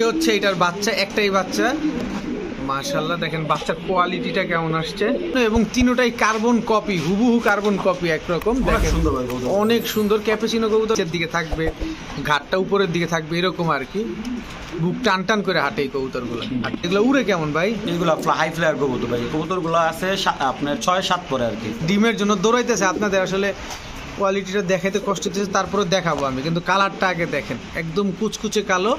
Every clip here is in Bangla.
হচ্ছে এটার বাচ্চা, একটাই বাচ্চা। মাশাআল্লাহ দেখেন বাচ্চার কোয়ালিটিটা কেমন আসছে, এবং তিনটাই কার্বন কপি, হুবহু কার্বন কপি একরকম। দেখেন অনেক সুন্দর ক্যাপুচিনো কবুতরের দিকে থাকবে, ঘাটটা উপরের দিকে থাকবে এরকম আর কি। বুক টান টান করে হাঁটে এই কবুতরগুলো। এগুলো উড়ে কেমন ভাই? এগুলো হাই ফ্লায়ার কবুতর ভাই। কবুতরগুলো আছে আপনার 6-7 পরে আর কি। ডিমের জন্য দৌড়াইতেছে। আপনাদের আসলে কোয়ালিটিটা দেখাইতে কষ্ট হচ্ছে, তারপরে দেখাবো আমি, কিন্তু কালারটা আগে দেখেন, একদম কুচকুচে কালো।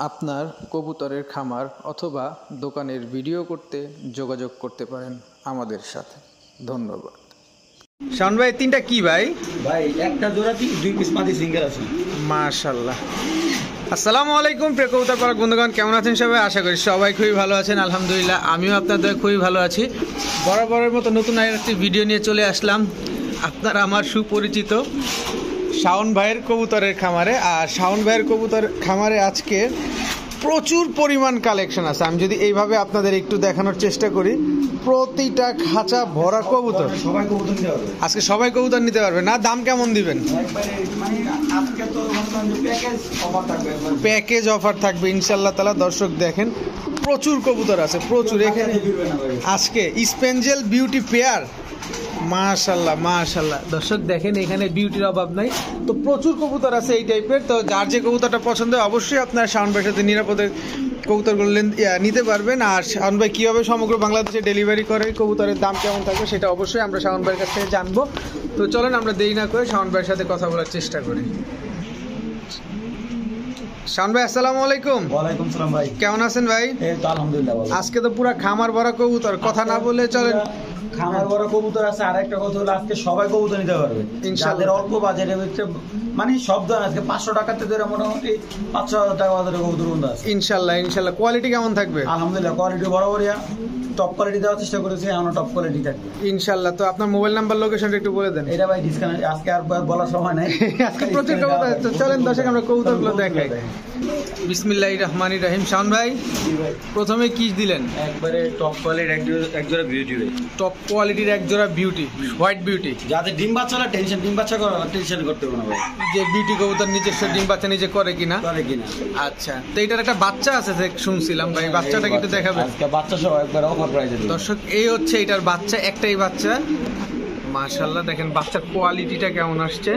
আপনার কবুতরের খামার অথবা দোকানের ভিডিও করতে যোগাযোগ করতে পারেন আমাদের সাথে। ধন্যবাদ। শাওন ভাই তিনটা কি ভাই? ভাই একটা জোড়া 2 পিস মাদি সিঙ্গেল আছে। মাশাআল্লাহ। আসসালামু আলাইকুম প্রিয় কবুতর পালক বন্ধুগণ, কেমন আছেন সবাই? আশা করি সবাই খুবই ভালো আছেন। আলহামদুলিল্লাহ আমিও আপনাদের খুবই ভালো আছি। বরাবরের মতো নতুন আরেকটি ভিডিও নিয়ে চলে আসলাম আপনারা আমার সুপরিচিত শাওন ভাইয়ের কবুতরের খামারে। আর শাওন ভাইয়ের কবুতর খামারে আজকে প্রচুর পরিমাণ কালেকশন আছে। আমি যদি এইভাবে আপনাদের একটু দেখানোর চেষ্টা করি, প্রতিটা খাঁচা ভরা কবুতর। সবাই কবুতর নিতে পারবে আজকে সবাই কবুতর নিতে পারবে না? দাম কেমন দিবেন? আজকে তো প্যাকেজ অফার থাকবে ইনশাআল্লাহ তাআলা। দর্শক দেখেন প্রচুর কবুতর আছে, প্রচুর। এখানে আজকে স্পেঞ্জেল বিউটি পেয়ার, মাশাআল্লাহ মাশাআল্লাহ। দর্শক দেখেন এখানে বিউটির অভাব নাই, তো প্রচুর কবুতর আছে এই টাইপের। তো যার যে কবুতরটা পছন্দ হয় অবশ্যই আপনার শাওন ভাইয়ের সাথে নিরাপদে কবুতরগুলো নিতে পারবেন। আর শাওন ভাই কীভাবে সমগ্র বাংলাদেশে ডেলিভারি করে, কবুতরের দাম কেমন থাকবে সেটা অবশ্যই আমরা শাওন ভাইয়ের কাছ থেকে জানবো। তো চলেন আমরা দেরি না করে শাওন ভাইয়ের সাথে কথা বলার চেষ্টা করি। শাওন ভাই আসসালামু আলাইকুম। ওয়ালাইকুম সালাম ভাই, কেমন আছেন ভাই? এই তো আলহামদুলিল্লাহ ভালো। আজকে তো পুরো খামার ভরা কবুতর, কথা না বলে চলেন। খামার বড় কবুতর আছে। আর একটা কথা হলো আজকে সবাই কবুতর নিতে পারবে যাদের অল্প বাজেটের ভিতরে, মানে সব দাম আজকে 500 টাকাতে ধরে মোটামুটি 5-6 টাকা বাজারে কবুতর বন্ধ আছে ইনশাআল্লাহ ইনশাআল্লাহ। কোয়ালিটি কেমন থাকবে? আলহামদুলিল্লাহ কোয়ালিটি বরাবরই টপ কোয়ালিটি দেওয়ার চেষ্টা করেছি, এখনো টপ কোয়ালিটি থাকবে ইনশাআল্লাহ। তো আপনার মোবাইল নাম্বার লোকেশনটা একটু বলে দেন। এটা ভাই ডিসকাউন্ট আজকে আর বলার সময় নাই। আজকে প্রচুর কবুতর আছে। চলেন দর্শক আমরা কবুতরগুলো দেখাই। বিসমিল্লাহির রহমানির রহিম। শাওন ভাই প্রথমে কি দিলেন? একবারে টপ কোয়ালিটির একজোড়া বিউটি ভাই। টপ কোয়ালিটির একজোড়া বিউটি, হোয়াইট বিউটি। যাদের ডিম বাচ্চা টেনশন, ডিম বাচ্চা করা টেনশন করতে হবে না ভাই। যে বিউটি কবুতর নিজস্ব ডিম বাচ্চা নিজে করে কিনা? করে কিনা। আচ্ছা, তো এটার একটা বাচ্চা আছে শুনছিলাম ভাই, বাচ্চাটা কিন্তু দেখাবেন। আজকে বাচ্চা সহ একবার অফার প্রাইসে দিই। দর্শক এই হচ্ছে এটার বাচ্চা, একটাই বাচ্চা। মাশাআল্লাহ দেখেন বাচ্চার কোয়ালিটিটা কেমন আসছে,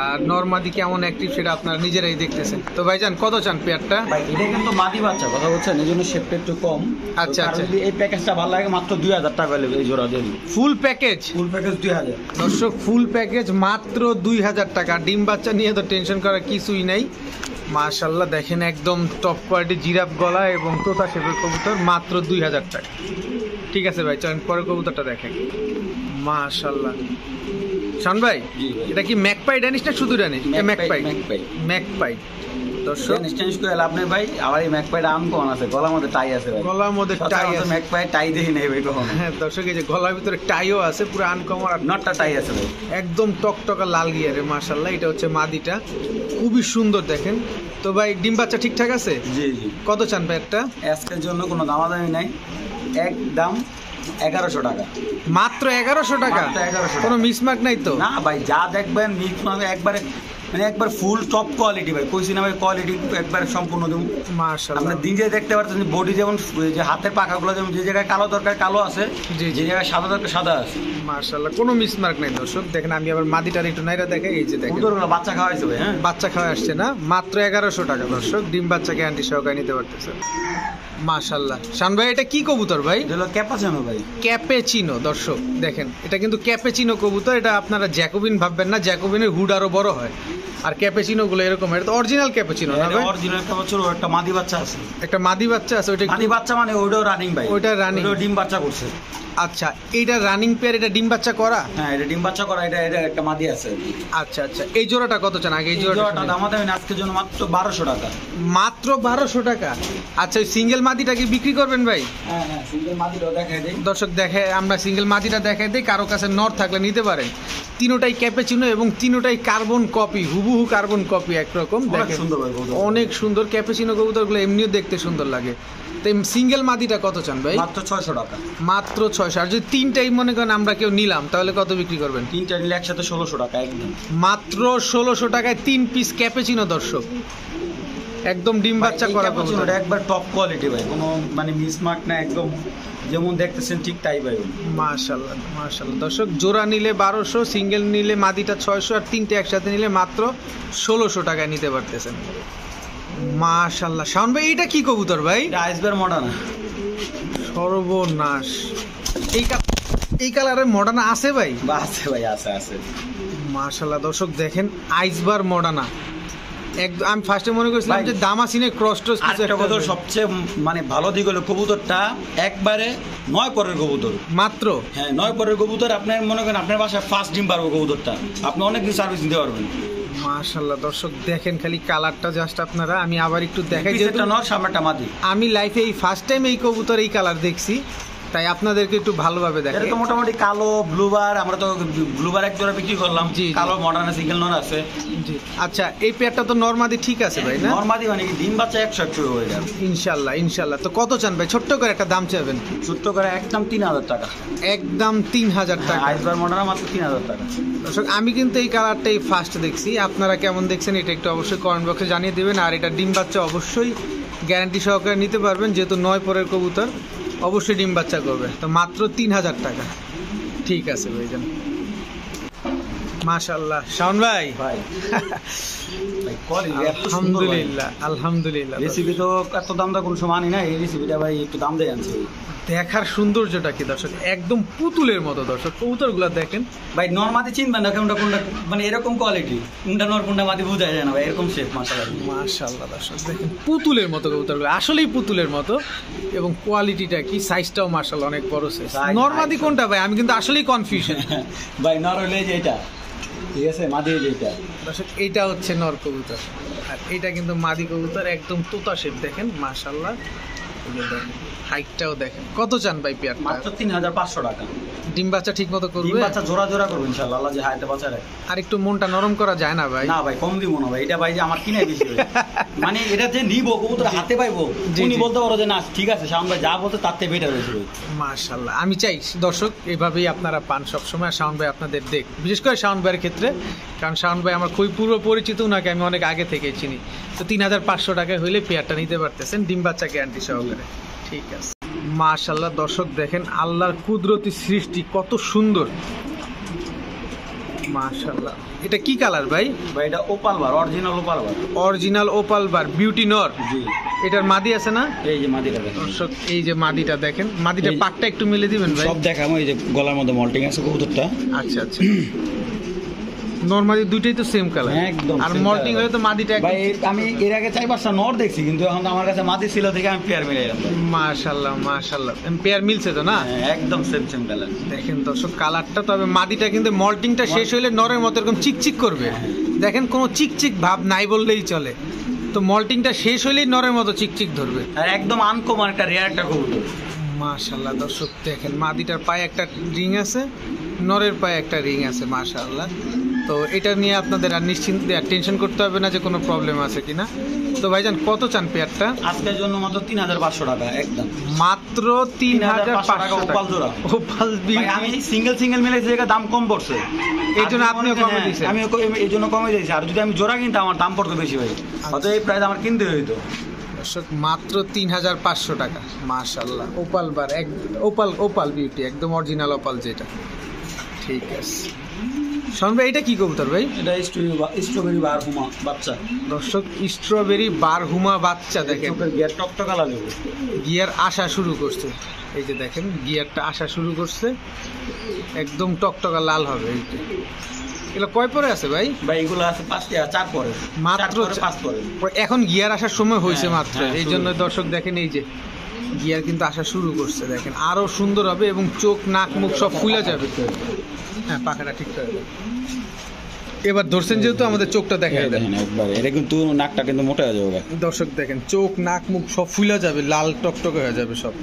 আর নরমাদি কেমন অ্যাক্টিভ সেটা আপনারা নিজেরাই দেখতেছেন। তো ভাইজান কত চান পেয়ারটা? ভাই এটা কিন্তু মাদি বাচ্চা, কথা বলছেন, এই জন্য শেপটা একটু কম। আচ্ছা আচ্ছা। যদি এই প্যাকেজটা ভালো লাগে মাত্র 2000 টাকা লাগবে এই জোড়া দিয়ে। Full package? Full package 2000। দর্শক ফুল প্যাকেজ মাত্র 2000 টাকা। ডিম বাচ্চা নিয়ে তো টেনশন করার কিছুই নাই। মাশাআল্লাহ দেখেন একদম টপ কোয়ালিটি জিরাফ গলা এবং তোতা শেপের কবুতর, মাত্র 2000 টাকা। ঠিক আছে ভাই, চলেন পরের কবুতরটা দেখেন। মাশাআল্লাহ। শাওন ভাই এটা কি ম্যাকপাই ড্যানিশ না শুধু ড্যানিশ? Magpie magpie. দর্শক চেঞ্জ করে লাভ নেই ভাই, আবার এই ম্যাকপাইটা আনকমন আছে, গলার মধ্যে টাই আছে ভাই। গলার মধ্যে টাই আছে। ম্যাকপাই টাই দেখি নাই ভাই কখনো। হ্যাঁ দর্শক এই যে গলার ভিতরে টাইও আছে, পুরো আনকমন। আর নটটা টাই আছে ভাই, একদম টকটকা লাল গিয়ারে। মাশাআল্লাহ এটা হচ্ছে মাদিটা, খুবই সুন্দর দেখেন। তো ভাই ডিম বাচ্চা ঠিকঠাক আছে? জি জি। কত চান ভাই একটা? আজকের জন্য কোনো দামাদামি নাই, একদম 1100 টাকা। মাত্র 1100 টাকা? কোনো মিসমার্ক নাই তো? না ভাই, যা দেখবেন মিসমার্ক একবারে, মানে একবার ফুল টপ কোয়ালিটি ভাই। কইছি না ভাই কোয়ালিটি একবার সম্পূর্ণ দেব। মাশাআল্লাহ আপনি দিন যে দেখতে পাচ্ছেন বডি যেমন, যে হাতের পাখাগুলো যেমন যে জায়গায় কালো দরকার কালো আছে, যে জায়গায় সাদা দরকার সাদা আছে। মাশাআল্লাহ কোনো মিসমার্ক নাই দর্শক দেখেন। আমি আবার মাদিটার একটু নাইরা দেখাই, এই যে দেখেন বাচ্চা খাওয়াইছে ভাই। হ্যাঁ বাচ্চা খাওয়া আসছে না, মাত্র 1100 টাকা দর্শক। ডিম বাচ্চা গ্যারান্টি সহকারে নিতে পারতেছে। মাশাআল্লাহ। শাওন ভাই এটা কি কবুতর ভাই? এটা ক্যাপাচিনো ভাই। ক্যাপেচিনো। দর্শক দেখেন এটা কিন্তু ক্যাপেচিনো কবুতর। এটা আপনারা জ্যাকোবিন ভাববেন না, জ্যাকোবিনের হুড আরো বড় হয়। আর ক্যাপেচিনো গুলো এরকম, এটা তো অরিজিনাল ক্যাপেচিনো না ভাই? Original cappuccino. একটা মাদি বাচ্চা আছে। একটা মাদি বাচ্চা আছে। ওইটা মাদি বাচ্চা মানে ওইটাও রানিং ভাই? ওইটা রানিং, ওইটা ডিম বাচ্চা করছে। আচ্ছা এইটা রানিং পেয়ার, এটা ডিম বাচ্চা করা? হ্যাঁ এটা ডিম বাচ্চা করা, এটা এটা একটা মাদি আছে। আচ্ছা আচ্ছা। এই জোড়াটা কত চান আগে? এই জোড়াটা দামাদামি আজকের জন্য মাত্র 1200 টাকা। মাত্র 1200 টাকা? আচ্ছা ওই সিঙ্গেল মাদিটা কি বিক্রি করবেন ভাই? হ্যাঁ হ্যাঁ সিঙ্গেল মাদিটাও দেখাই দেই। দর্শক দেখে আমরা সিঙ্গেল মাদিটা দেখাই দিই, কারো কাছে নর থাকলে নিতে পারেন। তিনটাই ক্যাপেচিনো এবং তিনটাই কার্বন কপি, হুবহু কার্বন কপি একরকম। দেখেন অনেক সুন্দর ক্যাপেচিনো কবুতরগুলো এমনিও দেখতে সুন্দর লাগে। তো সিঙ্গেল মাদিটা কত চান ভাই? মাত্র 600 টাকা। মাত্র 600। আর যদি তিনটাই মনে করেন আমরা কেউ নিলাম তাহলে কত বিক্রি করবেন? তিনটা নিলে একসাথে 1600 টাকা একদম। মাত্র 1600 টাকায় 3 পিস ক্যাপেচিনো দর্শক। একদম ডিম বাচ্চা করা কবুতর, একবার টপ কোয়ালিটি ভাই, কোনো মানে মিসমার্ক না, একদম যেমন দেখতেছেন ঠিক তাই ভাই। মাশাআল্লাহ মাশাআল্লাহ। দর্শক জোড়া নিলে 1200, সিঙ্গেল নিলে মাদিটা 600 আর তিনটে একসাথে নিলে মাত্র 1600 টাকায় নিতে পারতেছেন। মাশাআল্লাহ। শাওন ভাই এটা কি কবুতর ভাই? আইসবার মডার্ন। সর্বনাশ, এই কালারের মডার্না আছে ভাই? আছে ভাই, আছে। মাশাআল্লাহ দর্শক দেখেন, আইসবার মডার্না একদম। আমি ফার্স্টে মনে করছিলাম যে দামাসিনের ক্রস টস কিছু একটা। কবুতর সবচেয়ে মানে ভালো দিক হলো কবুতরটা একবারে 9 পরের কবুতর মাত্র। হ্যাঁ 9 পরের কবুতর। আপনার মনে করেন আপনার বাসায় ফার্স্ট ডিম পারবো কবুতরটা, আপনি অনেক কিছু সার্ভিস দিতে পারবেন। মাশাআল্লাহ দর্শক দেখেন খালি কালারটা জাস্ট আপনারা। আমি আবার একটু দেখাই, যেহেতু সামনেটা মাদি, আমি লাইফে এই ফার্স্ট টাইম এই কবুতর এই কালার দেখছি, তাই আপনাদেরকে একটু ভালোভাবে দেখাই। এটা তো মোটামুটি কালো ব্লুবার, আমরা তো ব্লুবার এক জোড়া বিক্রি করলাম। কালো মডার্ন সিঙ্গেল নর আছে। জি আচ্ছা, এই পেয়ারটা তো নরমাদি ঠিক আছে ভাই না? নরমাদি মানে কি ডিম বাচ্চা 100 হয়ে যাবে ইনশাআল্লাহ ইনশাআল্লাহ। তো কত চান ভাই? ছোট্ট করে একটা দাম চাইবেন। ছোট্ট করে একদম 3000 টাকা। একদম 3000 টাকা। আইসবার মডার্ন মাত্র 3000 টাকা। দর্শক আমি কিন্তু এই কালারটাই ফার্স্ট দেখছি, আপনারা কেমন দেখছেন এটা একটু অবশ্যই কমেন্ট বক্সে জানিয়ে দেবেন। আর এটা ডিম বাচ্চা অবশ্যই গ্যারান্টি সহকারে নিতে পারবেন, যেহেতু 9 পরের কবুতর, অবশ্যই ডিম বাচ্চা করবে। তো মাত্র 3000 টাকা। ঠিক আছে ভাইজান, মাশাআল্লাহ। শাওন ভাই আলহামদুলিল্লাহ আলহামদুলিল্লাহ। রেসিপি তো এত দাম দা কোনো সময় আনি না, এই রেসিপিটা ভাই একটু দাম দিয়ে আনছি। দেখার সৌন্দর্যটা কি দর্শক, একদম পুতুলের মতো। দর্শক কবুতরগুলো দেখেন ভাই, নরমাদি চিনবেন না কোনটা কোনটা, মানে এরকম কোয়ালিটি, কোনটা নর কোনটা মাদি বোঝা যায় না ভাই, এরকম শেপ। মাশাআল্লাহ মাশাআল্লাহ দর্শক দেখেন পুতুলের মতো কবুতরগুলো, আসলেই পুতুলের মতো। এবং কোয়ালিটিটা কি, সাইজটাও মাশাআল্লাহ অনেক বড় সাইজ। নরমাদি কোনটা ভাই? আমি কিন্তু আসলেই কনফিউশন ভাই। নর হলে যে এটা ঠিক আছে, মাদি হলে এটা। দর্শক এইটা হচ্ছে নর কবুতর, আর এটা কিন্তু মাদি কবুতর, একদম তোতা শেপ দেখেন মাশাআল্লাহ। হাইটটাও দেখেন। কত চান ভাই পেয়ার? মাত্র 3500 টাকা। ডিম বাচ্চা ঠিক মতো করবে? ডিম বাচ্চা জোড়া জোড়া করবে ইনশাআল্লাহ, আল্লাহ যে হাইতে বাচ্চা রাখে। আর একটু মনটা নরম করা যায় না ভাই? না ভাই, কম দিব না ভাই, এটা ভাই যে আমার কিনে দিছে মানে এটা যে নিব কবুতর হাতে পাইবো, উনি বলতে পারো যে না ঠিক আছে শাওন ভাই যা বলতে তার থেকে বেটার হয়েছে ভাই। মাশাআল্লাহ। আমি চাই দর্শক এভাবেই আপনারা পান সবসময়। শাওন ভাই আপনাদের দেখ, বিশেষ করে শাওন ভাইয়ের ক্ষেত্রে, কারণ শাওন ভাই আমার খুবই পূর্ব পরিচিত, ওনাকে আমি অনেক আগে থেকে চিনি। তো 3500 টাকায় হইলে পেয়ারটা নিতে পারতেছেন, ডিম বাচ্চা গ্যারান্টি সহকারে। ঠিক আছে মাশাআল্লাহ। দর্শক দেখেন আল্লাহর কুদরতি সৃষ্টি কত সুন্দর মাশাআল্লাহ। এটা কি কালার ভাই? ভাই এটা ওপাল বার, অরিজিনাল ওপাল বার। অরিজিনাল ওপাল বার, বিউটি নর। জি। এটার মাদি আছে না? এই যে মাদিটা দেখেন দর্শক, এই যে মাদিটা দেখেন, মাদিটার পাকটা একটু মিলে দিবেন ভাই। সব দেখাবো, এই যে গলার মধ্যে মল্টিং আছে কবুতরটা। আচ্ছা আচ্ছা। নরমালি দুইটাই তো সেম কালার একদম। আর মল্টিং হলে তো মাদিটা ভাই আমি এর আগে 4-5টা নর দেখছি, কিন্তু এখন তো আমার কাছে মাদি ছিল থেকে আমি পেয়ার মিলাইলাম। মাশাআল্লাহ মাশাআল্লাহ। পেয়ার মিলছে তো না? একদম সেম কালার। দেখেন দর্শক কালারটা, তবে মাদিটা কিন্তু মল্টিংটা শেষ হইলে নরের মতো এরকম চিকচিক করবে। দেখেন কোনো চিকচিক ভাব নাই বললেই চলে। তো মল্টিংটা শেষ হইলেই নরের মতো চিকচিক ধরবে, আর একদম আনকমন একটা রেয়ার একটা কবুতর। মাশাআল্লাহ দর্শক দেখেন মাদিটার পায়ে একটা রিং আছে, নরের পায়ে একটা রিং আছে মাশাআল্লাহ। তো এটা নিয়ে আপনাদের আর নিশ্চিন্তে টেনশন করতে হবে না যে কোনো প্রবলেম আছে কিনা। তো ভাইজান কত চান পেয়ারটা? আজকের জন্য মাত্র 3500 টাকা। একদম মাত্র 3500 টাকা ওপাল জোড়া। ওপাল ভাই আমি সিঙ্গেল মিলে জায়গা দাম কম পড়ছে, এই জন্য আপনিও কমে দিয়েছেন। আমি এই জন্য কমে দিয়েছি, আর যদি আমি জোড়া কিনতাম আমার দাম পড়তো বেশি ভাই, হয়তো এই প্রাইস আমার কিনতে হইতো। মাত্র 3500 টাকা মাশাআল্লাহ। ওপাল বার, এক ওপাল বিউটি, একদম অরিজিনাল ওপাল যেটা। ঠিক আছে শাওন ভাই, এটা কি কবুতর ভাই? এটা স্ট্রবেরি বারহুমা বাচ্চা। দর্শক স্ট্রবেরি বারহুমা বাচ্চা দেখেন, গিয়ার টকটকা লাগবে, গিয়ার আসা শুরু করছে। এই যে দেখেন গিয়ারটা আসা শুরু করছে, একদম টকটকা লাল হবে। এগুলো কয় পরে আছে ভাই? ভাই এগুলো আছে 4 পরে, মাত্র 5 পরে। এখন গিয়ার আসার সময় হয়েছে মাত্র, এই জন্য দর্শক দেখেন এই যে গিয়ার কিন্তু আসা শুরু করছে। দেখেন আরো সুন্দর হবে এবং চোখ নাক মুখ সব ফুলে যাবে। হ্যাঁ পাখাটা ঠিক করে দেন। এবার ধরছেন যেহেতু আমাদের চোখটা দেখা দেন একবার, এটা কিন্তু নাকটা কিন্তু মোটা হয়ে যাবে। দর্শক দেখেন চোখ নাক মুখ সব ফুলে যাবে, লাল টকটকে হয়ে যাবে সব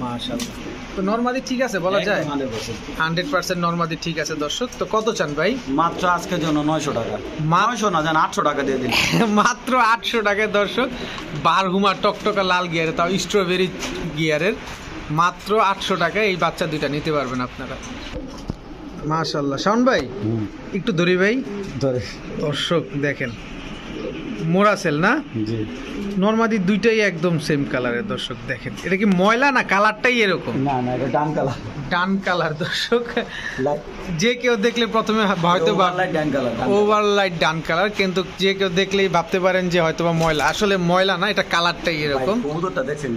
মাশাআল্লাহ। তো নরমাদি ঠিক আছে বলা যায়? 100% নরমাদি ঠিক আছে। দর্শক তো কত চান ভাই? মাত্র আজকের জন্য 900 টাকা। 900 না, জান 800 টাকা দিয়ে দিন। মাত্র 800 টাকায় দর্শক বারহুমা টকটকা লাল গিয়ারে, তাও স্ট্রবেরি গিয়ারের, মাত্র 800 টাকায় এই বাচ্চা দুইটা নিতে পারবেন আপনারা। মাশাআল্লাহ। শাওন ভাই একটু ধরি ভাই, ধরে। দর্শক দেখেন মোরাসেল না? জি নরমাদি দুইটাই একদম সেম কালারের দর্শক দেখেন। এটা কি ময়লা না কালারটাই এরকম? না না এটা ডান কালার। ডান কালার দর্শক, যে কেউ দেখলে প্রথমে হয়তো ডান কালার, ওভারলাইট ডান কালার, কিন্তু যে কেউ দেখলেই ভাবতে পারেন যে হয়তো বা ময়লা, আসলে ময়লা না, এটা কালারটাই এরকম। কবুতরটা দেখছেন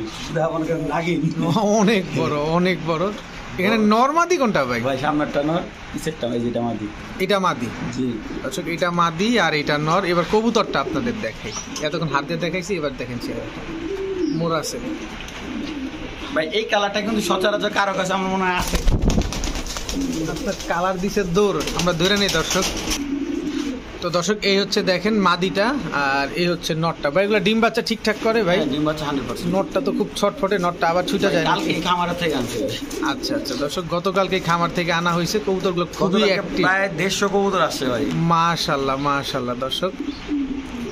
অনেক বড় অনেক বড়। এখানে নরমাদি কোনটা ভাই? ভাই সামনেরটা নর, পিছেরটা ভাই যেটা মাদি। এটা মাদি। জি দর্শক এটা মাদি আর এটা নর। এবার কবুতরটা আপনাদের দেখাই, এতক্ষণ হাত দিয়ে দেখাইছি, এবার দেখেন মোরাসেল। ভাই এই কালারটা কিন্তু সচরাচর কারো কাছে আমার মনে হয় আছে। আপনার কালার দিছে দৌড়, আমরা ধরে নেই দর্শক। তো দর্শক এই হচ্ছে দেখেন মাদিটা, আর এই হচ্ছে নটটা। ভাই এগুলো ডিম বাচ্চা ঠিকঠাক করে ভাই? ডিম বাচ্চা 100%। নটটা তো খুব ছটফটে, নটটা আবার ছুটে যায় না? কালকে খামার থেকে আনছে। আচ্ছা আচ্ছা দর্শক, গতকালকে খামার থেকে আনা হয়েছে। কবুতরগুলো খুবই অ্যাক্টিভ, প্রায় 150 কবুতর আসছে ভাই। মাশাআল্লাহ মাশাআল্লাহ দর্শক।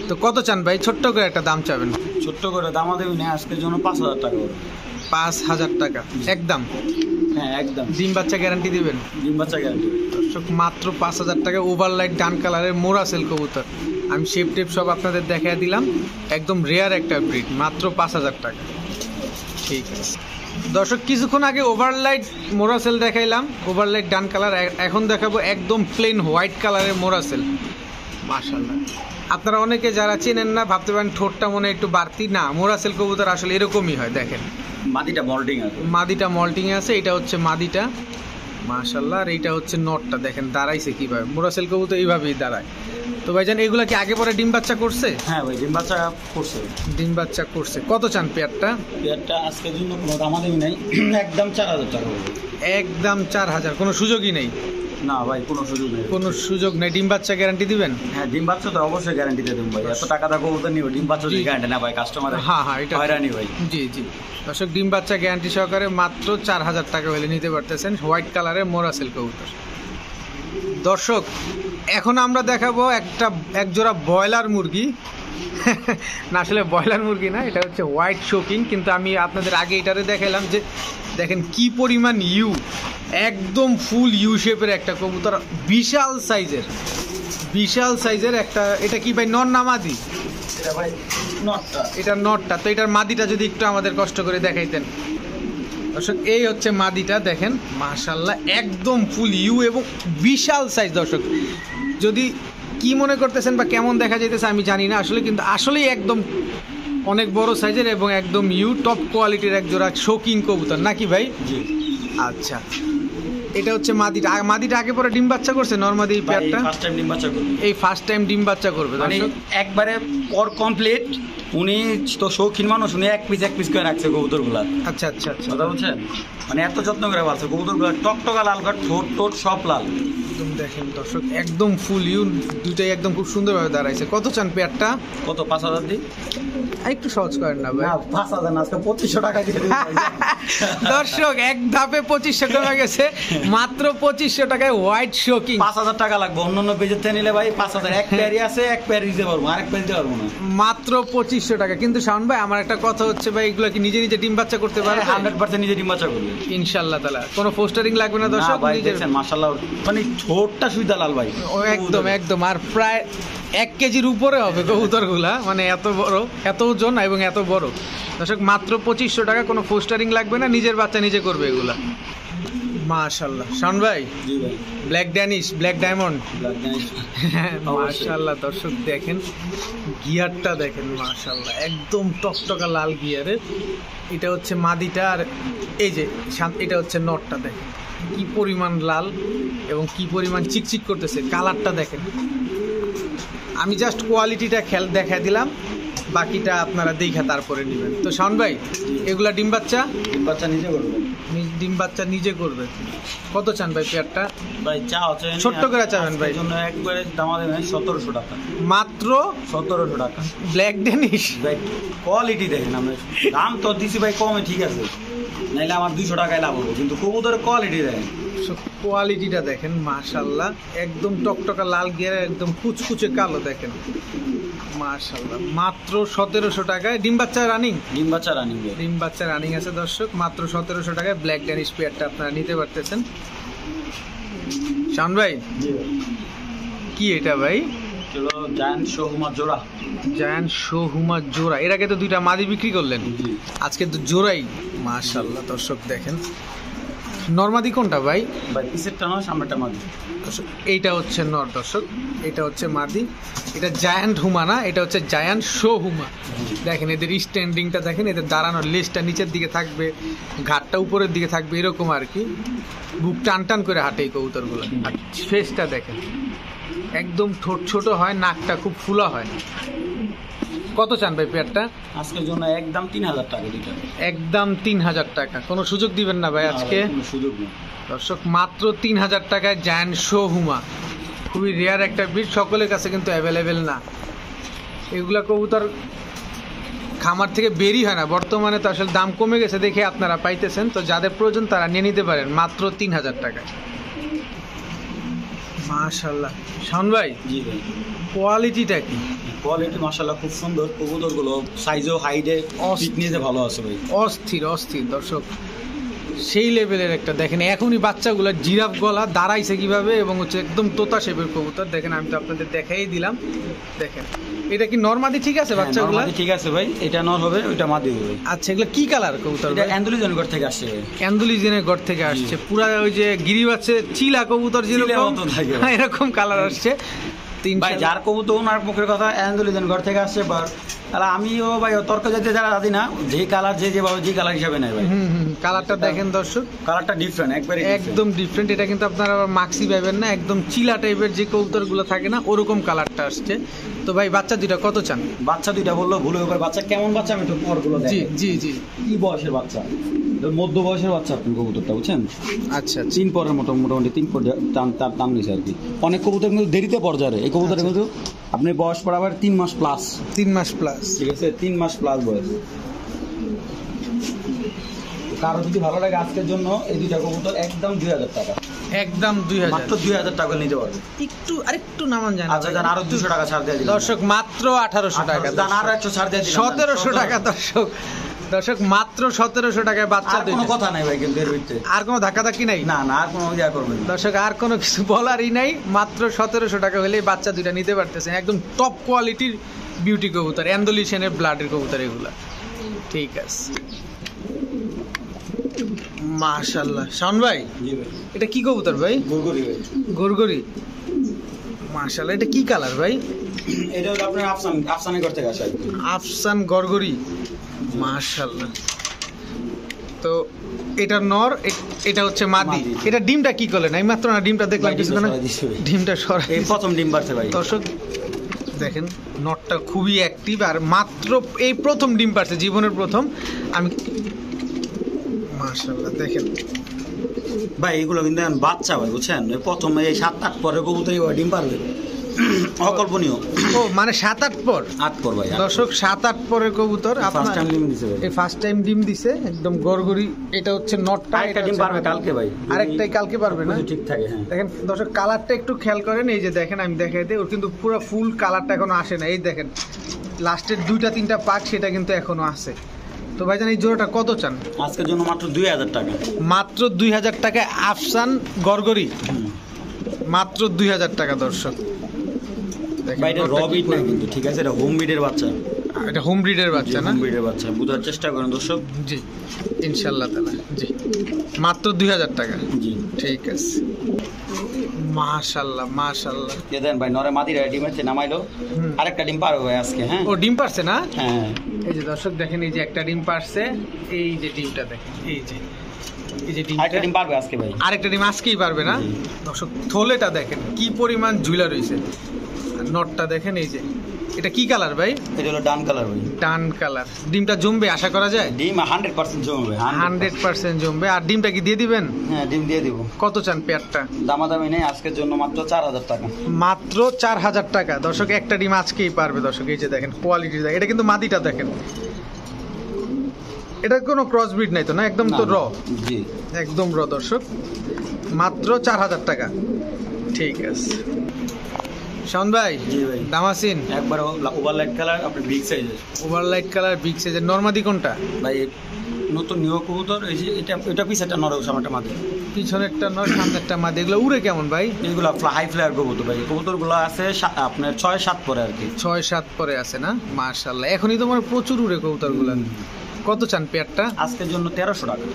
তো কত চান ভাই? ছোট্ট করে একটা দাম চাবেন। ছোট্ট করে দামা দেবি না আজকের জন্য 5000 টাকা করে। 5000 টাকা একদম? হ্যাঁ একদম। ডিম বাচ্চা গ্যারান্টি দিবেন? ডিম বাচ্চা গ্যারান্টি। দর্শক মাত্র 5000 টাকা ওভারলাইট ডান কালারের মোরাসেল কবুতর। আমি শেপ টেপ সব আপনাদের দেখাই দিলাম, একদম রেয়ার একটা ব্রিড, মাত্র 5000 টাকা। ঠিক আছে দর্শক, কিছুক্ষণ আগে ওভারলাইট মোরাসেল দেখাইলাম, ওভারলাইট ডান কালার। এখন দেখাবো একদম প্লেন হোয়াইট কালারের মোরাসেল। মাশাআল্লাহ, আপনারা অনেকে যারা চেনেন না ভাবতে পারেন ঠোঁটটা মনে হয় একটু বাড়তি, না, মোরাসেল কবুতর আসলে এরকমই হয়। দেখেন মাদিটা মল্টিং আছে, মাদিটা মল্টিং আছে। এটা হচ্ছে মাদিটা, মাশাআল্লাহ। আর এইটা হচ্ছে নটটা, দেখেন দাঁড়াইছে কিভাবে। মোরাসেল কবুতর এইভাবেই দাঁড়ায়। তো ভাইজান এগুলা কি আগে পরে ডিম বাচ্চা করছে? হ্যাঁ ভাই ডিম বাচ্চা করছে। ডিম বাচ্চা করছে। কত চান পেয়ারটা? পেয়ারটা আজকের জন্য কোনো দামাদামি নাই, একদম 4000 টাকা হবে। একদম 4000, কোনো সুযোগই নেই? না ভাই কোনো সুযোগ নেই। কোনো সুযোগ নেই। ডিম বাচ্চা গ্যারান্টি দিবেন? হ্যাঁ ডিম বাচ্চা তো অবশ্যই গ্যারান্টি দিয়ে দেবো ভাই। এত টাকা দা কবুতর নিব, ডিম বাচ্চা দিয়ে গ্যারান্টি না ভাই, কাস্টমার। হ্যাঁ হ্যাঁ এটা হয়রানি ভাই। জি জি দর্শক, ডিম বাচ্চা গ্যারান্টি সহকারে মাত্র 4000 টাকা হলে নিতে পারতেছেন হোয়াইট কালারের মোরাসেল কবুতর। দর্শক এখন আমরা দেখাবো এক জোড়া ব্রয়লার মুরগি। না আসলে ব্রয়লার মুরগি না, এটা হচ্ছে হোয়াইট শোকিং, কিন্তু আমি আপনাদের আগে এটারে দেখাইলাম যে দেখেন কি পরিমাণ ইউ, একদম ফুল ইউ শেপের একটা কবুতর, বিশাল সাইজের, বিশাল সাইজের একটা। এটা কি ভাই নর না মাদি? এটা ভাই নটটা। এটা নটটা। তো এটার মাদিটা যদি একটু আমাদের কষ্ট করে দেখাইতেন দর্শক। এই হচ্ছে মাদিটা, দেখেন মাশাআল্লাহ একদম ফুল ইউ এবং বিশাল সাইজ। দর্শক যদি কি মনে করতেছেন বা কেমন দেখা যাইতেছে আমি জানি না আসলে, কিন্তু আসলেই একদম অনেক বড় সাইজের এবং একদম ইউ টপ কোয়ালিটির এক জোড়া শোকিং কবুতর, নাকি ভাই? জি আচ্ছা, এটা হচ্ছে মাদিটা। মাদিটা আগে পরে ডিম বাচ্চা করছে নরমাদি এই পেয়ারটা? ফার্স্ট টাইম ডিম বাচ্চা করবে। এই ফার্স্ট টাইম ডিম বাচ্চা করবে মানে দর্শক। একবারে পর কমপ্লিট। উনি তো শৌখিন মানুষ, উনি এক পিস করে রাখছে কবুতরগুলা। আচ্ছা আচ্ছা আচ্ছা, কথা বলছেন, মানে এত যত্ন করে পালছে কবুতরগুলা, টকটকা লাল ঘাট, ঠোঁট টোট সব লাল। একদম দেখেন দর্শক একদম ফুল ইউ, দুটাই একদম খুব সুন্দরভাবে দাঁড়াইছে। কত চান পেয়ারটা? কত 5000 দিই? একটু সহজ করেন না ভাই। না 5000 না, আজকে 2500 টাকা দিয়ে দিই। দর্শক এক ধাপে 2500 কমে গেছে, মাত্র 2500 টাকায় হোয়াইট শোকিং। 5000 টাকা লাগবে, অন্যান্য পেজের থেকে নিলে ভাই 5000। এক পেয়ারই আছে, এক পেয়ার দিতে পারবো, আরেক পেয়ার দিতে পারবো না। মাত্র 2500 টাকা। কিন্তু শাওন ভাই আমার একটা কথা হচ্ছে ভাই, এগুলো কি নিজে নিজে ডিম বাচ্চা করতে পারে? 100% নিজে ডিম বাচ্চা করবে ইনশাআল্লাহ তাআলা। কোনো পোস্টারিং লাগবে না দর্শক? ভাই নিজের দেখছেন মাশাআল্লাহ, মানে ঠোঁটটা সুইদা লাল ভাই। ও একদম একদম। আর প্রায় 1 কেজির উপরে হবে কবুতরগুলা, মানে এত বড়, এত ওজন এবং এত বড়। দর্শক মাত্র 2500 টাকা, কোনো পোস্টারিং লাগবে না, নিজের বাচ্চা নিজে করবে এগুলা। মাশাআল্লাহ শাওন ভাই, জি ভাই। Black Danish, black diamond, black Danish. মাশাআল্লাহ দর্শক দেখেন গিয়ারটা দেখেন মাশাআল্লাহ একদম টকটকা লাল গিয়ারের। এটা হচ্ছে মাদিটা, আর এই যে এটা হচ্ছে নটটা। দেখেন কি পরিমাণ লাল এবং কি পরিমাণ চিকচিক করতেছে, কালারটা দেখেন। আমি জাস্ট কোয়ালিটিটা দেখা দিলাম, বাকিটা আপনারা দেখা তারপরে নেবেন। তো শাওন ভাই এগুলা ডিম বাচ্চা? ডিম বাচ্চা নিজে করবে। ডিম বাচ্চা নিজে করবে। কত চান ভাই পেয়ারটা? ভাই চা হচ্ছে ছোট্ট করে চাবেন ভাই? জন্য একবারে দাম দেবেন 1700 টাকা। মাত্র 1700 টাকা। ব্ল্যাক ড্যানিশ ভাই কোয়ালিটি দেখেন, আমরা দাম তো দিছি ভাই কমে, ঠিক আছে, নাইলে আমার 200 টাকায় লাভ হবে, কিন্তু কবুতরের কোয়ালিটি দেখেন। কোয়ালিটিটা দেখেন মাশাআল্লাহ একদম টকটকা লাল গিয়ার, একদম কুচকুচে কালো। দেখেন মাশাআল্লাহ মাত্র 1700 টাকায় ডিম বাচ্চা রানিং। ডিম বাচ্চা রানিং, ডিম বাচ্চা রানিং আছে দর্শক, মাত্র 1700 টাকায় ব্ল্যাক ড্যানিশ পেয়ারটা আপনারা নিতে পারতেছেন। শাওন ভাই জি ভাই। কি এটা ভাই? চলো জায়ান্ট শোহুমা জোড়া। জায়ান্ট শোহুমা জোড়া, এর আগে তো দুইটা মাদি বিক্রি করলেন, আজকে তো জোড়াই। মাশাআল্লাহ দর্শক দেখেন, নরমাদি কোনটা ভাই? ভাই পিসেরটা নয়, সামনেটা মাদি। দর্শক এইটা হচ্ছে নর, দর্শক এটা হচ্ছে মাদি। এটা জায়ান্ট হুমা না, এটা হচ্ছে জায়ান্ট শো হুমা। দেখেন এদের স্ট্যান্ডিংটা দেখেন, এদের দাঁড়ানোর লেজটা নিচের দিকে থাকবে, ঘাটটা উপরের দিকে থাকবে, এরকম আর কি। বুক টান টান করে হাঁটে এই কবুতরগুলো। আর ফেসটা দেখেন, একদম ঠোঁট ছোট হয়, নাকটা খুব ফুলা হয়। কত চান ভাই পেয়ারটা? আজকের জন্য একদম 3000 টাকা দুইটা। একদম 3000 টাকা। কোনো সুযোগ দিবেন না ভাই আজকে? কোনো সুযোগ নেই দর্শক, মাত্র 3000 টাকায় জায়ান্ট শো হুমা। খুবই রেয়ার একটা ব্রিড, সকলের কাছে কিন্তু অ্যাভেলেবেল না। এগুলা কবুতর খামার থেকে বেরই হয় না বর্তমানে, তো আসলে দাম কমে গেছে দেখে আপনারা পাইতেছেন। তো যাদের প্রয়োজন তারা নিয়ে নিতে পারেন মাত্র 3000 টাকায়। মাশাআল্লাহ শাওন ভাই, জি ভাই। কোয়ালিটিটা কি? কোয়ালিটি মাশাআল্লাহ খুব সুন্দর। কবুতরগুলো সাইজও হাইটে ফিটনেসে ভালো আছে ভাই। অস্থির অস্থির দর্শক, সেই লেভেলের একটা। দেখেন এখনই বাচ্চাগুলো জিরাফ গলা দাঁড়াইছে কিভাবে, এবং হচ্ছে একদম তোতা শেপের কবুতর। দেখেন আমি তো আপনাদের দেখাই দিলাম। দেখেন এটা কি নরমাদি ঠিক আছে বাচ্চাগুলো? নরমাদি ঠিক আছে ভাই, এটা নর হবে, ওইটা মাদি হবে। আচ্ছা, এগুলো কি কালার কবুতর? এটা অ্যান্ডুলিজনগর থেকে আসছে ভাই। অ্যান্ডুলিজেনের ঘর থেকে আসছে। পুরা ওই যে গিরিবাচ্ছে চিলা কবুতর যেরকম এরকম কালার আসছে। ভাই যার কবুতর ওনার মুখের কথা অ্যান্ডুলিজনগর থেকে আসছে। তাহলে আমিও ভাই তর্ক যেতে যারা রাজি না, যে কালার যেভাবে যে কালার হিসাবে নেয় ভাই। কালারটা দেখেন দর্শক, কালারটা ডিফারেন্ট, একবারে একদম ডিফারেন্ট। এটা কিন্তু আপনারা আবার মাক্সি পাবেন না, একদম চিলা টাইপের যে কবুতরগুলো থাকে না ওরকম কালারটা আসছে। তো ভাই বাচ্চা দুইটা কত চান? বাচ্চা দুইটা বললো ভুল হয়ে পারে। বাচ্চা কেমন বাচ্চা আমি তো পরগুলো দেখি। জি জি জি। কি বয়সের বাচ্চা? মধ্য বয়সের বাচ্চা আপনি কবুতরটা বুঝছেন। আচ্ছা, 3 পরের মোটামুটি 3 পর তার দাম নিছে আর কি। অনেক কবুতর কিন্তু দেরিতে পর্যায়ে, এই কবুতর কিন্তু আপনি বয়স পর আবার 3 মাস প্লাস। 3 মাস প্লাস, ঠিক আছে, 3 মাস প্লাস বয়স। কারো যদি ভালো লাগে আজকের জন্য এই দুইটা কবুতর একদম 2000 টাকা। একদম 2000, মাত্র 2000 টাকা নিতে পারবে। একটু আরেকটু নামান জানা। আচ্ছা জান, আরো 200 টাকা ছাড় দিয়ে দিলাম দর্শক, মাত্র 1800 টাকা। জান আরো 100 ছাড় দিয়ে দিলাম। 1700 টাকা দর্শক। দর্শক মাত্র 1700 টাকায় বাচ্চা আর কোনো কথা নাই ভাই কিন্তু এর ভিতরে। আর কোনো ধাক্কাধাক্কি নাই? না না, আর কোনো ইয়া করবেন না দর্শক, আর কোনো কিছু বলারই নাই। মাত্র 1700 টাকা হলেই বাচ্চা দুইটা নিতে পারতেছেন। একদম টপ কোয়ালিটির বিউটি কবুতর, অ্যান্ডোলিশনের ব্লাডের কবুতর এগুলা। ঠিক আছে, মাশাআল্লাহ। শাওন ভাই, জি ভাই। এটা কি কবুতর ভাই? গুরগুরি ভাই। গরগরি, মাশাআল্লাহ। এটা কি কালার ভাই? এটা হলো আপনার আফসানি করতে আসে আর কি। আফসান গরগরি, মাশাআল্লাহ। তো এটা নর, এটা হচ্ছে মাদি। মাদি। এটা ডিমটা কি করলেন? আমি মাত্র না ডিমটা দেখলাম কিছুক্ষণ আগে। ডিমটা সরাই, এই প্রথম ডিম পারছে ভাই। দর্শক দেখেন নটটা খুবই অ্যাক্টিভ, আর মাত্র এই প্রথম ডিম পারছে, জীবনের প্রথম। আমি মাশাআল্লাহ দেখেন ভাই এগুলো কিন্তু এখন বাচ্চা ভাই বুঝছেন। প্রথম এই 7-8 পরে কবুতর ডিম পারবে, অকল্পনীয়। ও মানে 7-8 পর? 8 পর ভাই। দর্শক 7-8 পরের কবুতর ফার্স্ট টাইম ডিম দিছে ভাই। এই ফার্স্ট টাইম ডিম দিছে, একদম গরগরি। এটা হচ্ছে নটটা, আরেকটা ডিম পারবে কালকে ভাই। আরেকটাই কালকে পারবে না? ঠিক থাকে, হ্যাঁ। দেখেন দর্শক, কালারটা একটু খেয়াল করেন। এই যে দেখেন, আমি দেখাই দিই, ওর কিন্তু পুরো ফুল কালারটা এখনো আসে না। এই দেখেন লাস্টের 2-3টা পাক, সেটা কিন্তু এখনো আছে। তো ভাইজান এই জোড়াটা কত চান? আজকের জন্য মাত্র 2000 টাকা। মাত্র 2000 টাকায় আফসান গরগরি, মাত্র 2000 টাকা দর্শক। ভাই এটা রবিট না কিন্তু, ঠিক আছে, এটা হোম ব্রিডের বাচ্চা। এটা হোম ব্রিডের বাচ্চা না? হোম ব্রিডের বাচ্চা, বুঝার চেষ্টা করেন দর্শক। জি ইনশাআল্লাহ তাআলা। জি মাত্র 2000 টাকা। জি ঠিক আছে, মাশাআল্লাহ মাশাআল্লাহ। দেন ভাই, নরে মাদিরা ডিম আছে নামাইলো। আরেকটা ডিম পারবে ভাই আজকে, হ্যাঁ। ও ডিম পারছে না? হ্যাঁ। এই যে দর্শক দেখেন, এই যে একটা ডিম পারছে, এই যে ডিমটা দেখেন, এই যে আরেকটা ডিম পারবে আজকে ভাই। আরেকটা ডিম আজকেই পারবে না? দর্শক থলেটা দেখেন কি পরিমাণ ঝুলা রয়েছে। নটটা দেখেন, এই যে এটা কি কালার ভাই? এটা হলো ডান কালার ভাই। ডান কালার। ডিমটা জমবে আশা করা যায়? ডিম 100% জমবে, 100% জমবে। আর ডিমটা কি দিয়ে দিবেন? হ্যাঁ ডিম দিয়ে দিব। কত চান পেয়ারটা? দামাদামি নেই, আজকের জন্য মাত্র 4000 টাকা। মাত্র 4000 টাকা দর্শক। একটা ডিম আজকেই পারবে দর্শক। এই যে দেখেন কোয়ালিটি দেখেন, এটা কিন্তু মাদিটা দেখেন। এটা কোনো ক্রস ব্রিড নাই তো না? একদম তো র। জি একদম র দর্শক। মাত্র 4000 টাকা। ঠিক আছে শাওন ভাই জি ভাই। দামাসিন একবার ওভারলাইট কালার আপনার বিগ সাইজের ওভারলাইট কালার বিগ সাইজের নরমাদি কোনটা ভাই। নতুন নিউ কবুতর এই যে এটা পিস একটা নর সামনেটা মাদি, পিছনেরটা নর সামনেরটা মাদি, এগুলো উড়ে কেমন ভাই? এইগুলো হাই ফ্লায়ার কবুতর ভাই। কবুতরগুলো আছে আপনার 6-7 পরে আর কি। 6-7 পরে আছে না? মাশাআল্লাহ, এখনই তোমার প্রচুর উড়ে কবুতরগুলো। কত চান পেয়ারটা? আজকের জন্য 1300 টাকা।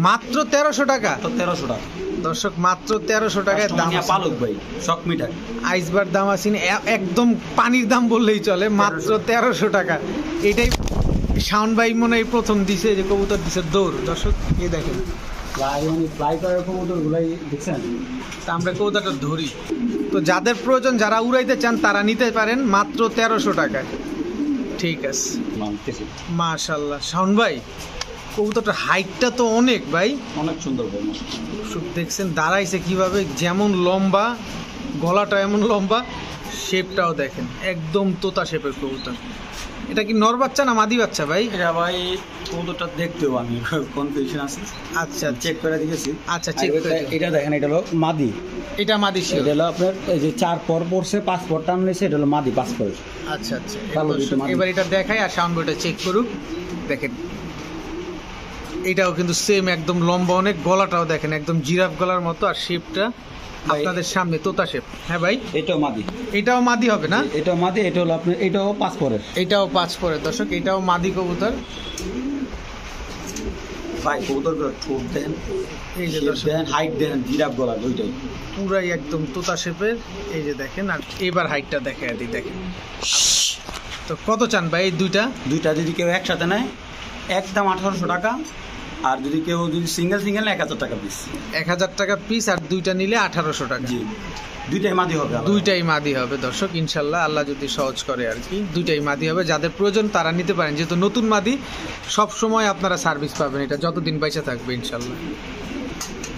মাত্র 1300 টাকা? তো 1300 টাকা দর্শক, মাত্র 1300 টাকায় দাম। পালক ভাই শক মিটার আইসবার দাম আছে একদম পানির দাম বললেই চলে, মাত্র 1300 টাকা। এটাই শাওন ভাই মনে হয় প্রথম দিছে যে কবুতর দিছে দৌড়। দর্শক এই দেখেন ফ্লাই করার কবুতরগুলাই দেখছেন। তা আমরা কবুতরটা ধরি, তো যাদের প্রয়োজন যারা উড়াইতে চান তারা নিতে পারেন মাত্র 1300 টাকায়। ঠিক আছে, মাশাআল্লাহ। শাওন ভাই কবুতরটার হাইটটা তো অনেক ভাই, অনেক সুন্দর ভাই। দেখছেন দাঁড়াইছে কিভাবে, যেমন লম্বা গলাটা এমন লম্বা, শেপটাও দেখেন একদম তোতা শেপের কবুতর। এটা কি নর বাচ্চা না মাদি বাচ্চা ভাই? এটা ভাই কবুতরটা দেখতেও আমি কনফিউশন আছে। আচ্ছা চেক করে দিয়েছি। আচ্ছা চেক করে। এটা দেখেন, এটা হলো মাদি। এটা মাদি ছিল। এটা হলো আপনার এই যে 4 পর পড়ছে, 5 পর টান নিয়েছে, এটা হলো মাদি 5 পর। আচ্ছা আচ্ছা, এবার এটা দেখাই আর সাউন্ড বইটা চেক করুক। দেখেন এটাও কিন্তু সেম একদম লম্বা অনেক, গলাটাও দেখেন একদম জিরাফ গলার মতো, আর শেপটা আপনাদের সামনে তোতা শেপ। হ্যাঁ ভাই, এটাও মাদি। এটাও মাদি হবে না? এটাও মাদি। এটা হলো আপনার, এটাও 5 পরের। এটাও 5 পরের দর্শক, এটাও মাদি কবুতর। ভাই কবুতরগুলো ঠোঁট দেন, এই যে দর্শক দেন, হাইট দেন, জিরাফ গলা দুইটাই পুরাই একদম তোতা শেপের। এই যে দেখেন, আর এবার হাইটটা দেখে দিই। দেখেন তো কত চান ভাই এই দুইটা? দুইটা যদি কেউ একসাথে নেয় একদম 1800 টাকা, আর যদি কেউ সিঙ্গেল নেয় 1000 টাকা পিস। 1000 টাকা পিস, আর দুইটা নিলে 1800 টাকা। জি, দুইটাই মাদি হবে। দুইটাই মাদি হবে দর্শক, ইনশাল্লাহ আল্লাহ যদি সহজ করে আর কি, দুইটাই মাদি হবে। যাদের প্রয়োজন তারা নিতে পারেন, যেহেতু নতুন মাদি সব সময় আপনারা সার্ভিস পাবেন, এটা যতদিন বাইচা থাকবে ইনশাল্লাহ।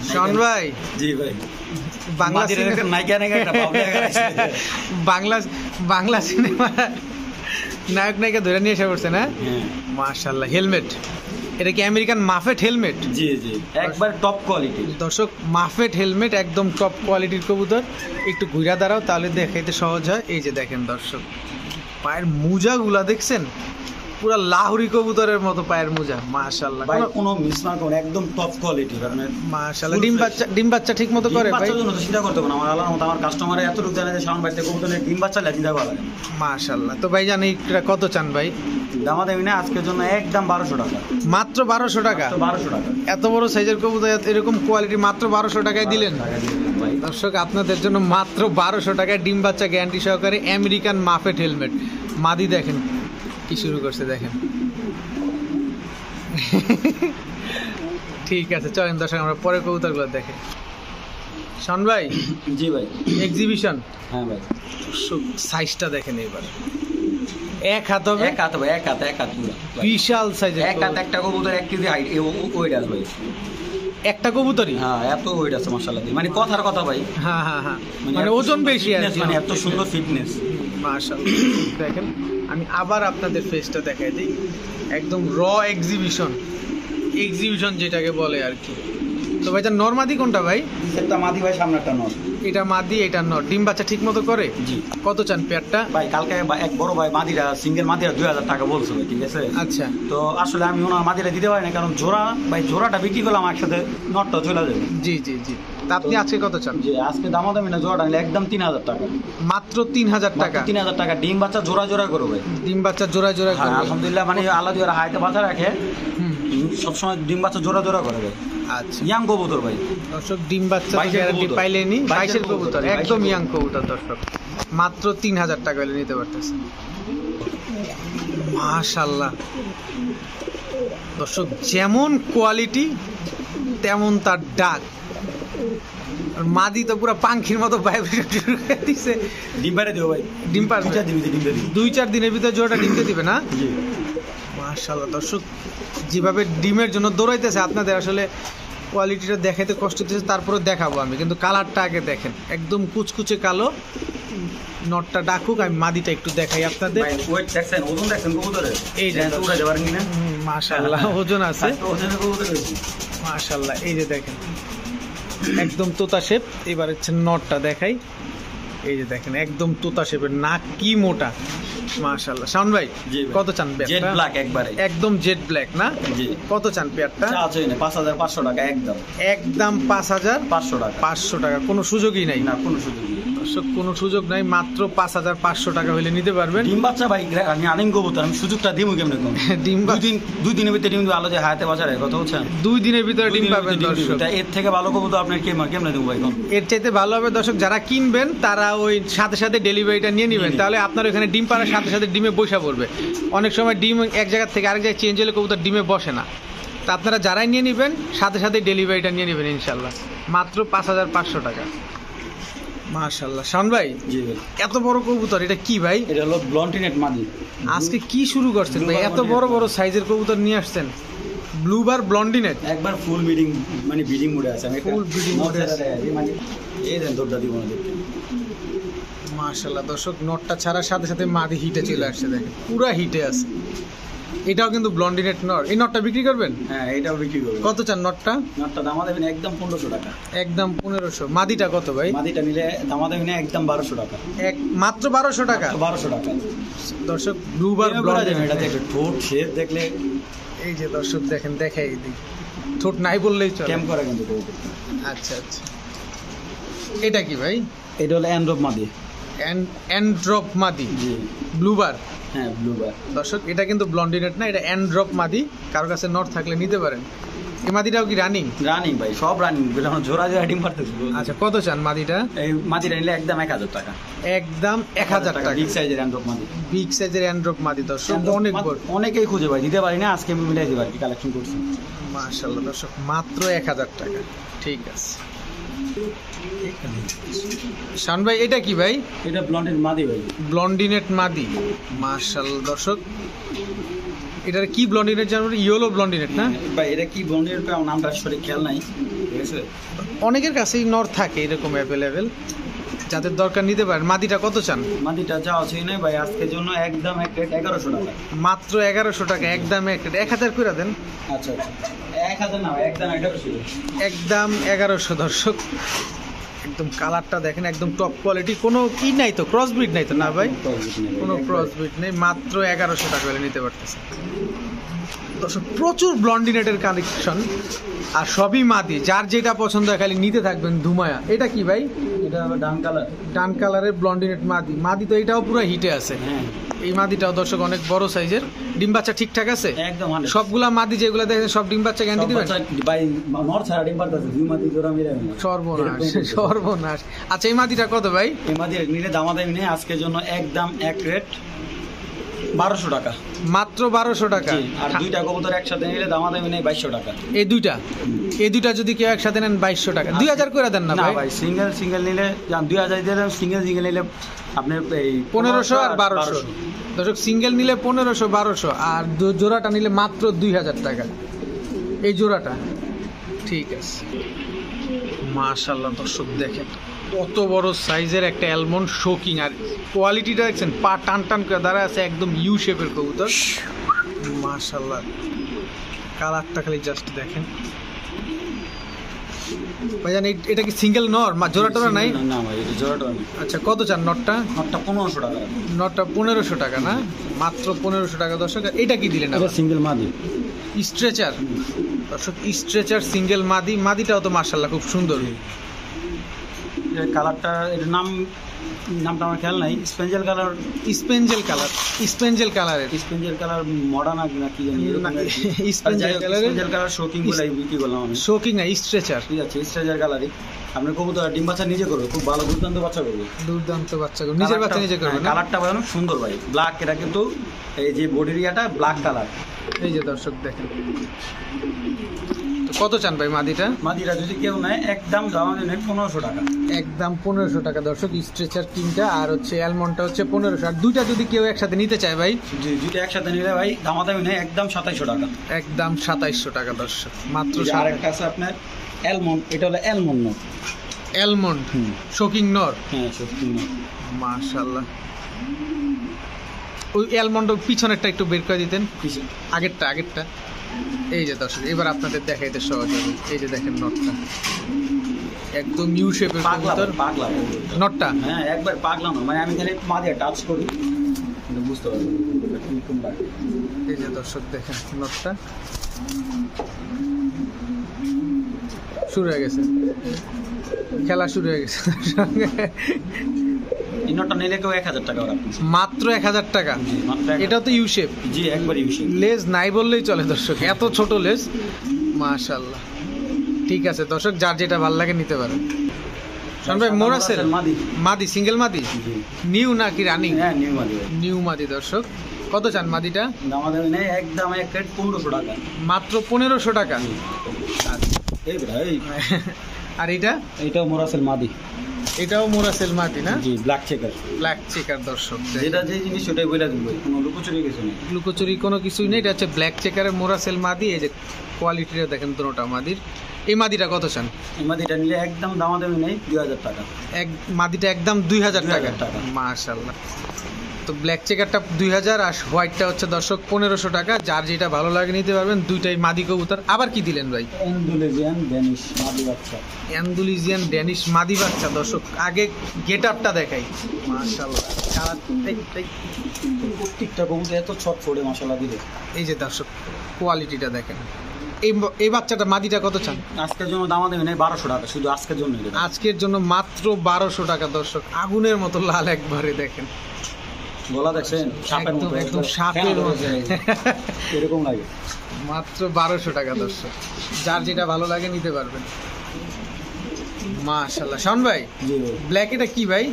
শাওন ভাই। জি ভাই। বাংলা বাংলা সিনেমা নায়ক নায়িকা ধরে নিয়ে এসে পড়ছে না? মাশাআল্লাহ। হেলমেট, এটা কি আমেরিকান মাফেট হেলমেট? জি জি, একবার টপ কোয়ালিটি দর্শক, মাফেট হেলমেট একদম টপ কোয়ালিটির কবুতর। একটু ঘুরা দাঁড়াও তাহলে দেখাইতে সহজ হয়। এই যে দেখেন দর্শক, পায়ের মোজাগুলা দেখছেন, পুরো লাহোরি কবুতরের মতো পায়ের মোজা। মাশাআল্লাহ, ভাই কোনো মিসমার্ক হবে, একদম টপ কোয়ালিটি। কারণ মাশাআল্লাহ ডিম বাচ্চা ঠিক মতো করে ভাই। জন্য চিন্তা করতে হবে না। আমার আল্লাহর মতো আমার কাস্টমারে এতটুকু জানে যে শাওন ভাই থেকে কবুতরের ডিম বাচ্চা লেগে চিন্তা করে। মাশাআল্লাহ। তো ভাই জানি এটা কত চান ভাই? দামাদামি না, আজকের জন্য একদম 1200 টাকা। মাত্র 1200 টাকা? 1200 টাকা। এত বড় সাইজের কবুতর এরকম কোয়ালিটি মাত্র 1200 টাকায় দিলেন? দর্শক আপনাদের জন্য মাত্র 1200 টাকায় ডিম বাচ্চা গ্যারান্টি সহকারে আমেরিকান মাফেট হেলমেট। মাদি দেখেন কি শুরু করছে, দেখেন। ঠিক আছে, চলেন দর্শক আমরা পরে কবুতরগুলো দেখে। শাওন ভাই। জি ভাই। এক্সিবিশন। হ্যাঁ ভাই, সাইজটা দেখেন এবার। এক হাত হবে? এক হাত হবে, এক হাত পুরো বিশাল সাইজের। এক হাত একটা কবুতর 1 কেজি হাইট ওয়েট আছে ভাই। একটা কবুতরই? হ্যাঁ, এত ওয়েট আছে মাশাআল্লাহ। মানে কথার কথা ভাই। হ্যাঁ হ্যাঁ হ্যাঁ, মানে ওজন বেশি আর কি, মানে এত সুন্দর ফিটনেস। মাশাআল্লাহ। দেখেন আমি আবার আপনাদের ফেসটা দেখাই দিই, একদম র এক্সিবিশন যেটাকে বলে আর কি। তো ভাই এটা নরমাদি কোনটা ভাই? এটা মাদি ভাই, সামনেরটা নর। এটা মাদি, এটা নর। ডিম বাচ্চা ঠিক মতো করে? জি। কত চান পেয়ারটা? ভাই কালকে এক বড় ভাই মাদিরা, সিঙ্গেল মাদিরা 2000 টাকা বলছে ভাই, ঠিক আছে? আচ্ছা। তো আসলে আমি ওনার মাদিরা দিতে পারি না, কারণ জোড়াটা বিক্রি করলাম একসাথে, নটটা চলে যাবে। জি জি জি। তা আপনি আজকে কত চান? জি, আজকে দামাদামি না, জোড়াটা নিলে একদম 3000 টাকা। মাত্র 3000 টাকা? 3000 টাকা। ডিম বাচ্চা জোড়া করে ভাই। ডিম বাচ্চা জোড়া করবে? আলহামদুলিল্লাহ, মানে আল্লাহ দিয়ে হাইতে বাঁচা রাখে, সবসময় ডিম বাচ্চা জোড়া করে ভাই। আচ্ছা, ইয়াং কবুতর ভাই। দর্শক ডিম বাচ্চা গ্যারান্টি পাইলেনি, 22 কবুতর, একদম ইয়াং কবুতর দর্শক, মাত্র 3000 টাকা হলে নিতে পারতেছে। মাশাআল্লাহ দর্শক, যেমন কোয়ালিটি তেমন তার ডাক। আর মাদি তো পুরো পাখির মতো ভাইব্রেশন শুরু করে দিছে। ডিম পাড়ে দেবো ভাই। ডিম পাড়ে 2-4 দিনের ভিতরে জোড়াটা ডিম দিয়ে দিবে না? জি। মাশাআল্লাহ দর্শক, যেভাবে ডিমের জন্য দৌড়াইতেছে, আপনাদের আসলে কোয়ালিটিটা দেখাতে কষ্ট হচ্ছে, তারপরে দেখাবো আমি, কিন্তু কালারটা আগে দেখেন, একদম কুচকুচে কালো। নটটা ডাকুক, আমি মাদিটা একটু দেখাই আপনাদের। ওয়েট দেখছেন, ওজন দেখছেন কবুতরের? এই যে উড়াতে পারেন কিনা? মাশাআল্লাহ ওজন আছে। ওজনের কবুতর বেশি মাশাআল্লাহ। এই যে দেখেন একদম তোতা শেপ। এবার হচ্ছে নটটা দেখাই। এই যে দেখেন একদম তোতা শেপের, নাক কি মোটা, মাশাআল্লাহ। শাওন ভাই জি ভাই। কত চান জেড পেয়ারটা? ব্ল্যাক একবারে একদম জেড ব্ল্যাক না? জি। কত চান পেয়ারটা? চা আছে না 5500 টাকা একদম। একদম 5500 টাকা। 500 টাকা, কোনো সুযোগই নাই। না কোনো সুযোগ নেই। দর্শক কোনো সুযোগ নাই, মাত্র 5500 টাকা হলে নিতে পারবেন। ডিম বাচ্চা ভাই আমি আনিং কবুতর, আমি সুযোগটা দিমু কেমনে কোন? ডিম দুই দিনের ভিতরে ডিম আলো যে হাতে বাজারে কথা হচ্ছেন, 2 দিনের ভিতরে ডিম পাবেন দর্শক। তা এর থেকে ভালো কবুতর আপনার কেমনে দেবো ভাই কোন? এর চাইতে ভালো হবে দর্শক, যারা কিনবেন তারা ওই সাথে সাথে ডেলিভারিটা নিয়ে নেবেন, তাহলে আপনার ওখানে ডিম পাড়ার সাথে সাথে ডিমে বসা পড়বে। অনেক সময় ডিম এক জায়গা থেকে আরেক জায়গায় চেঞ্জ হলে কবুতর ডিমে বসে না। তা আপনারা যারাই নিয়ে নেবেন সাথে সাথে ডেলিভারিটা নিয়ে নেবেন ইনশাল্লাহ, মাত্র 5500 টাকা। মাশাআল্লাহ। শাওন ভাই জি ভাই। এত বড় কবুতর, এটা কি ভাই? এটা হলো ব্লন্টিনেট মাদি। আজকে কি শুরু করছেন ভাই, এত বড় বড় সাইজের কবুতর নিয়ে আসছেন? ব্লুবার ব্লন্ডিনেট একবার ফুল ব্রিডিং মানে ব্রিডিং মোডে আছে। আমি Full breeding mode এ আছে। মানে এই দেন দৌড়টা দিব না দেখতে। মাশাআল্লাহ দর্শক, নটটা ছাড়ার সাথে সাথে মাদি হিটে চলে আসছে, দেখেন পুরা হিটে আছে। এটাও কিন্তু ব্লন্ডিনেট নট। এই নটটা বিক্রি করবেন? হ্যাঁ এটাও বিক্রি করব। কত চান নটটা? নটটা দামা দেবেন একদম 1500 টাকা। একদম 1500। মাদিটা কত ভাই? মাদিটা নিলে দামা দেবেন একদম 1200 টাকা। মাত্র 1200 টাকা। 1200 টাকা দর্শক ব্লুবার এটা ব্লন্ডিনেট, দেখে ঠোঁট শেপ দেখলে এই যে দর্শক দেখেন, দেখাই দিই, ঠোঁট নাই বললেই চলে। কেম করে কিন্তু কবুতর। আচ্ছা আচ্ছা, এটা কি ভাই? এটা হলো অ্যান্ড্রপ মাদি। অ্যান্ড্রপ মাদি জি। ব্লুবার। হ্যাঁ ব্লুবার। দর্শক এটা কিন্তু ব্লন্ডিনেট না, এটা অ্যান্ড্রপ মাদি। কারোর কাছে নট থাকলে নিতে পারেন। এই মাদিটাও কি রানিং? রানিং ভাই, সব রানিং। জোড়া জোড়া ডিম পারতেছে। আচ্ছা কত চান মাদিটা? এই মাদিটা নিলে একদম 1000 টাকা। একদম 1000 টাকা। বিগ সাইজের অ্যান্ড্রপ মাদি। বিগ সাইজের অ্যান্ড্রপ মাদি দর্শক, অনেক বড়। অনেকেই খুঁজে ভাই, দিতে পারি না, আজকে আমি মিলাই দিই আর কি, কালেকশন করছি। মাশাআল্লাহ দর্শক, মাত্র 1000 টাকা। ঠিক আছে শান ভাই, এটা কি ভাই? এটা ব্লন্ডিনেট মাদি ভাই। ব্লন্ডিনেট মাদি। মাশাআল্লাহ দর্শক, এটার কি ব্লন্ডিনেট জানেন? ইয়েলো ব্লন্ডিনেট না ভাই? এটা কি ব্লন্ডিনেট আমার নামটা সঠিক খেয়াল নাই, ঠিক আছে? অনেকের কাছেই নর থাকে এরকম অ্যাভেলেবেল, যাদের দরকার নিতে পারেন। মাদিটা কত চান? মাদিটা যা আছে না ভাই, আজকের জন্য একদম 1100 টাকা। মাত্র 1100 টাকা। একদম 1000 করে দেন। আচ্ছা আচ্ছা, 1000 না ভাই, একদম 1100। একদম 1100 দর্শক। একদম কালারটা দেখেন, একদম টপ কোয়ালিটি। কোনো কি নাই তো, ক্রস ব্রিড নাই তো? না ভাই, কোনো ক্রস ব্রিড নেই। মাত্র 1100 টাকা হলে নিতে পারতেছে দর্শক। প্রচুর ব্লন্ডিনেটের কালেকশন, আর সবই মাদি। যার যেটা পছন্দ হয় খালি নিতে থাকবেন ধুমায়া। এটা কি ভাই? এটা হলো ডান কালার। ডান কালারের ব্লন্ডিনেট মাদি। মাদি তো এটাও পুরো হিটে আছে। হ্যাঁ এই মাদিটাও দর্শক অনেক বড় সাইজের। ডিম বাচ্চা ঠিকঠাক আছে একদম 100। সবগুলা মাদি যেগুলো দেখেন সব ডিম বাচ্চা গ্যারান্টি দিবেন? ভাই নর ছাড়া ডিম পারতেছে, দুই মাদি জোড়া মিলে না। সর্বনাশ সর্বনাশ। আচ্ছা এই মাদিটা কত ভাই? এই মাদি নিলে দামা দামি নেই, আজকের জন্য একদম এক রেট 1200 টাকা। মাত্র 1200 টাকা। আর দুইটা কবুতর একসাথে নিলে দামা দামি নেই 2200 টাকা। এই দুইটা যদি কেউ একসাথে নেন 2200 টাকা। 2000 করে দেন না না ভাই? ভাই, সিঙ্গেল নিলে 2000 দিলে, সিঙ্গেল নিলে আপনার এই 1500 আর 1200 দর্শক। সিঙ্গেল নিলে 1500 1200, আর জোড়াটা নিলে মাত্র 2000 টাকা এই জোড়াটা। ঠিক আছে। মাশাআল্লাহ দর্শক দেখেন কত বড় সাইজের একটা অ্যালমন্ড শোকিং, আর কোয়ালিটিটা দেখছেন, পা টান টান করে দাঁড়ায় আছে, একদম ইউ শেপের কবুতর। মাশাআল্লাহ কালারটা খালি জাস্ট দেখেন ভাইজান। এটা কি সিঙ্গেল নর? জোড়াটা নাই? না ভাই, এটা জোড়াটা নেই। আচ্ছা কত চান নটটা? নটটা 1500 টাকা। নটটা 1500 টাকা না? মাত্র 1500 টাকা দর্শক। এটা কি দিলেন? এটা সিঙ্গেল মাদি স্ট্রেচার দর্শক, স্ট্রেচার সিঙ্গেল মাদি। মাদিটাও তো মাশাআল্লাহ খুব সুন্দর। এর কালারটা, এর নামটা আমার খেয়াল নাই। স্পেঞ্জেল কালার। স্পেঞ্জেল কালারের স্পেঞ্জেল কালার মডার্ন না কি জানি, স্পেঞ্জেল কালার শোকিং বলে বিক্রি করলাম আমি। শোকিং না, স্ট্রেচার। ঠিক আছে, স্ট্রেচার কালারই। আপনার কবুতর ডিম বাচ্চা নিজে করবে, খুব ভালো দুর্দান্ত বাচ্চা করবে। দুর্দান্ত বাচ্চা করবে, নিজের বাচ্চা নিজে করবে। কালারটা ভাই অনেক সুন্দর ভাই, ব্ল্যাক। এটা কিন্তু এই যে বডির ইয়াটা ব্ল্যাক কালার। এই যে দর্শক দেখেন। তো কত চান ভাই মাদিটা? মাদিরা যদি কেউ নেয় একদম দাম নেয় 1500 টাকা। একদম 1500 টাকা দর্শক। স্ট্রেচার কিংটা আর হচ্ছে অ্যালমন্ডটা হচ্ছে 1500। আর দুইটা যদি কেউ একসাথে নিতে চায় ভাই? দুইটা একসাথে নিলে ভাই দামাদামি নেয় একদম 2700 টাকা। একদম 2700 টাকা দর্শক, মাত্র। আরেকটা আছে আপনার অ্যালমন্ড। এটা হলো অ্যালমন্ড নট। অ্যালমন্ড শোকিং নর। হ্যাঁ সত্যি না, মাশাআল্লাহ। ওই অ্যালমন্ডের পিছনেরটা একটু বের করে দিতেন, আগেরটা। এই যে দর্শক এবার আপনাদের দেখাইতে সহজ হবে। এই যে দেখেন নটটা, একদম ইউ শেপের পাগলা কবুতর। পাগলা নটটা হ্যাঁ একবার পাগলা না, মানে আমি খালি মা দিয়ে টাচ করি কিন্তু বুঝতে পারবো কিরকম লাগে। এই যে দর্শক দেখেন নটটা শুরু হয়ে গেছে, খেলা শুরু হয়ে গেছে। এই নটটা নিলে কেউ 1000 টাকা ওরা মাত্র 1000 টাকা। জি মাত্র এটা তো ইউ শেপ, জি একবার ইউসি লেজ নাই বললেই চলে দর্শক, এত ছোট লেজ মাশাআল্লাহ। ঠিক আছে দর্শক, যার যেটা ভালো লাগে নিতে পারেন। শোন ভাই মোরাসেল মাদি মাদি, সিঙ্গেল মাদি, জি নিউ নাকি রানিং? হ্যাঁ নিউ মাদি ভাই। নিউ মাদি দর্শক, কত চান মাদিটা? আমাদের নেই একদম এক প্লেট 1500 টাকা। মাত্র 1500 টাকা। এই বেটা এই আর এটা? এইটাও মোরাসেল মাদি, এটাও মোরাসেল মাদি না? জি ব্ল্যাক চেকার। ব্ল্যাক চেকার দর্শক, যেটা যে জিনিস ওটাই বলে দিব, কোনো লুকোচুরি কিছু নেই। লুকোচুরি কোনো কিছুই নেই। এটা হচ্ছে ব্ল্যাক চেকারের মোরাসেল মাদি। এই যে কোয়ালিটিটা দেখেন দুটোটা মাদির। এই মাদিটা কত চান? এই মাদিটা নিলে একদম দামাদামি নেই 2000 টাকা। এক মাদিটা একদম 2000 টাকা। 2000 টাকা। মাশাআল্লাহ। তো ব্ল্যাক চেকারটা 2000 আর হোয়াইটটা হচ্ছে দর্শক 1500 টাকা। যার যেটা ভালো লাগে নিতে পারবেন। দুইটাই মাদি কবুতর। আবার কি দিলেন ভাই? অ্যান্ডুলেজিয়ান ড্যানিশ মাদি বাচ্চা। অ্যান্ডুলিজিয়ান ড্যানিশ মাদি বাচ্চা দর্শক, আগে গেট আপটা দেখাই। মাশাআল্লাহ, প্রত্যেকটা কবুতর এত ছটফটে মাশাআল্লাহ দিলে। এই যে দর্শক কোয়ালিটিটা দেখেন। এই বাচ্চাটা মাদিটা কত চান? আজকের জন্য দামাদামি নেই 1200 টাকা, শুধু আজকের জন্য। আজকের জন্য মাত্র 1200 টাকা দর্শক। আগুনের মতো লাল একবারে দেখেন, গলা দেখছেন সাপের মতো, একদম সাপের মতো এরকম লাগে। মাত্র 1200 টাকা দর্শক, যার যেটা ভালো লাগে নিতে পারবেন। মাশাআল্লাহ। শাওন ভাই জি ভাই, ব্ল্যাক এটা কি ভাই?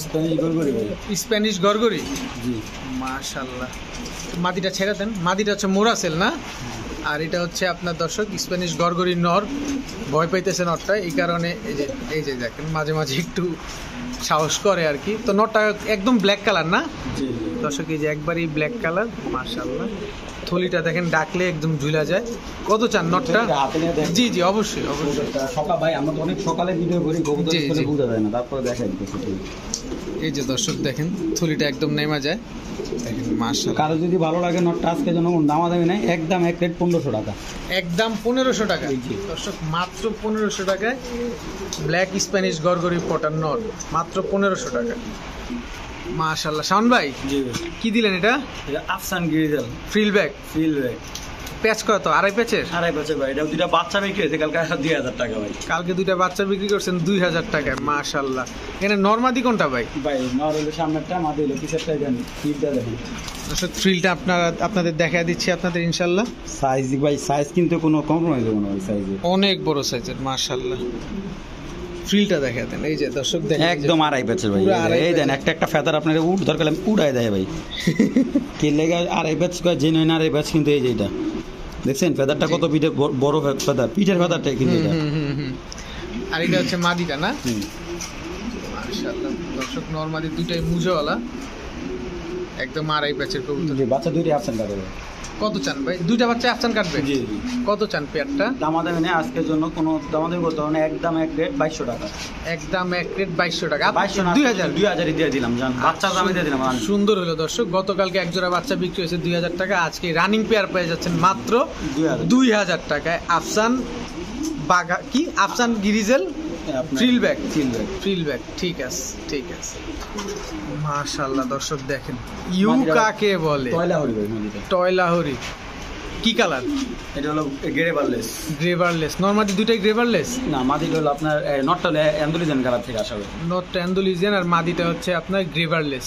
স্প্যানিশ গরগরি ভাই। স্প্যানিশ গরগরি। জি মাশাআল্লাহ। মাদিটা ছেড়ে দেন। মাদিটা হচ্ছে মোরাসেল না? আর এটা হচ্ছে আপনার দর্শক স্প্যানিশ গরগরি নর। ভয় পাইতেছে নরটা, এই কারণে এই যে দেখেন মাঝে মাঝে একটু সাহস করে আর কি। তো নরটা একদম ব্ল্যাক কালার না জি দর্শক? এই যে একবারই ব্ল্যাক কালার মাশাআল্লাহ। থলিটা দেখেন ডাকলে একদম ঝুলা যায়। কত চান নটটা? হাতে নিয়ে দেখেন। জি জি অবশ্যই অবশ্যই। সকাল ভাই আমরা তো অনেক সকালে ভিডিও করি, কবুতর জি, করে জি। বোঝা যায় না, তারপরে দেখাই দিতেছি। এই যে দর্শক দেখেন থলিটা একদম নেমা যায় দেখেন মাশাআল্লাহ। কারো যদি ভালো লাগে নটটা আজকের জন্য দামাদামি নেই, একদম এক প্লেট 1500 টাকা। একদম 1500 টাকা জি। দর্শক, মাত্র 1500 টাকায় ব্ল্যাক স্প্যানিশ গরগরি পটার নট, মাত্র 1500 টাকা। মাশাআল্লাহ। শাওন ভাই জি কি দিলেন এটা? এটা আফসান গ্রিজেল ফ্রিল ব্যাক। ফিল ভাই। প্যাচ কত? আড়াই প্যাচের? 2.5 বছর ভাই। এটা দুইটা বাচ্চা বিক্রি হয়েছে কালকে 2000 টাকা ভাই। কালকে দুইটা বাচ্চা বিক্রি করছেন 2000 টাকায়। মাশাআল্লাহ। এখানে নরমাদি কোনটা ভাই? ভাই নর হলো সামনেরটা, মাদি হলো পিছেরটা। দেন ফিলটা দেখেন। দর্শক থ্রিলটা আপনাদের দেখা দিচ্ছি আপনাদের ইনশাল্লাহ। সাইজ ভাই, সাইজ কিন্তু কোনো কম্প্রোমাইজ হবে না ভাই সাইজে। অনেক বড় সাইজের মাশাআল্লাহ। ফ্রিলটা দেখা দেন। এই যে দর্শক দেখেন একদম 2.5 প্যাচের ভাই। পুরো আড়াই এই দেন প্যাচের। একটা একটা ফেদার আপনার উড দরকার উড়ায় দেয় ভাই। কি লেগে 2.5 প্যাচ কয় জেনুইন 2.5 প্যাচ কিন্তু এই যে এটা দেখছেন ফেদারটা কত পিঠে বড় ফেদার, পিঠের ফেদারটা কিন্তু এটা। হুম। আর এটা হচ্ছে মাদিটা না? হুম। মাশাআল্লাহ দর্শক, নরমাদি দুইটাই মুজোওয়ালা, একদম আড়াই প্যাচের কবুতর। জি বাচ্চা দুইটাই আফসান কাটে ভাই। কত চান ভাই? দুইটা বাচ্চা আফসান কাটবে? জি জি। কত চান পেয়ারটা? দামাদামি নেই আজকের জন্য, কোনো দামাদামি করতে হবে না, একদম এক রেট 2200 টাকা। একদম এক প্লেট 2200 টাকা। 2200 না 2000 2000 দিয়ে দিলাম জান, বাচ্চা দামে দিয়ে দিলাম। সুন্দর হলো দর্শক, গতকালকে এক জোড়া বাচ্চা বিক্রি হয়েছে 2000 টাকা, আজকে রানিং পেয়ার পেয়ে যাচ্ছেন মাত্র 2000 টাকায়। আফসান বাগা কি আফসান গ্রিজেল ফ্রিল ব্যাক। ফ্রিল ব্যাক, ঠিক আছে ঠিক আছে। মাশাআল্লাহ দর্শক দেখেন ইউ কাকে বলে? টয়লা হরি ভাই মাদিটা। টয় লাহোরি। কি কালার? এটা হলো গ্রেভারলেস। গ্রেভারলেস। নরমালি দুইটাই গ্রেভারলেস না মাদিটা হলো আপনার নটটা অ্যান্ডুলিজেন কালার থেকে আসা হবে। নট অ্যান্ডুলিজিয়ান, আর মাদিটা হচ্ছে আপনার গ্রেভারলেস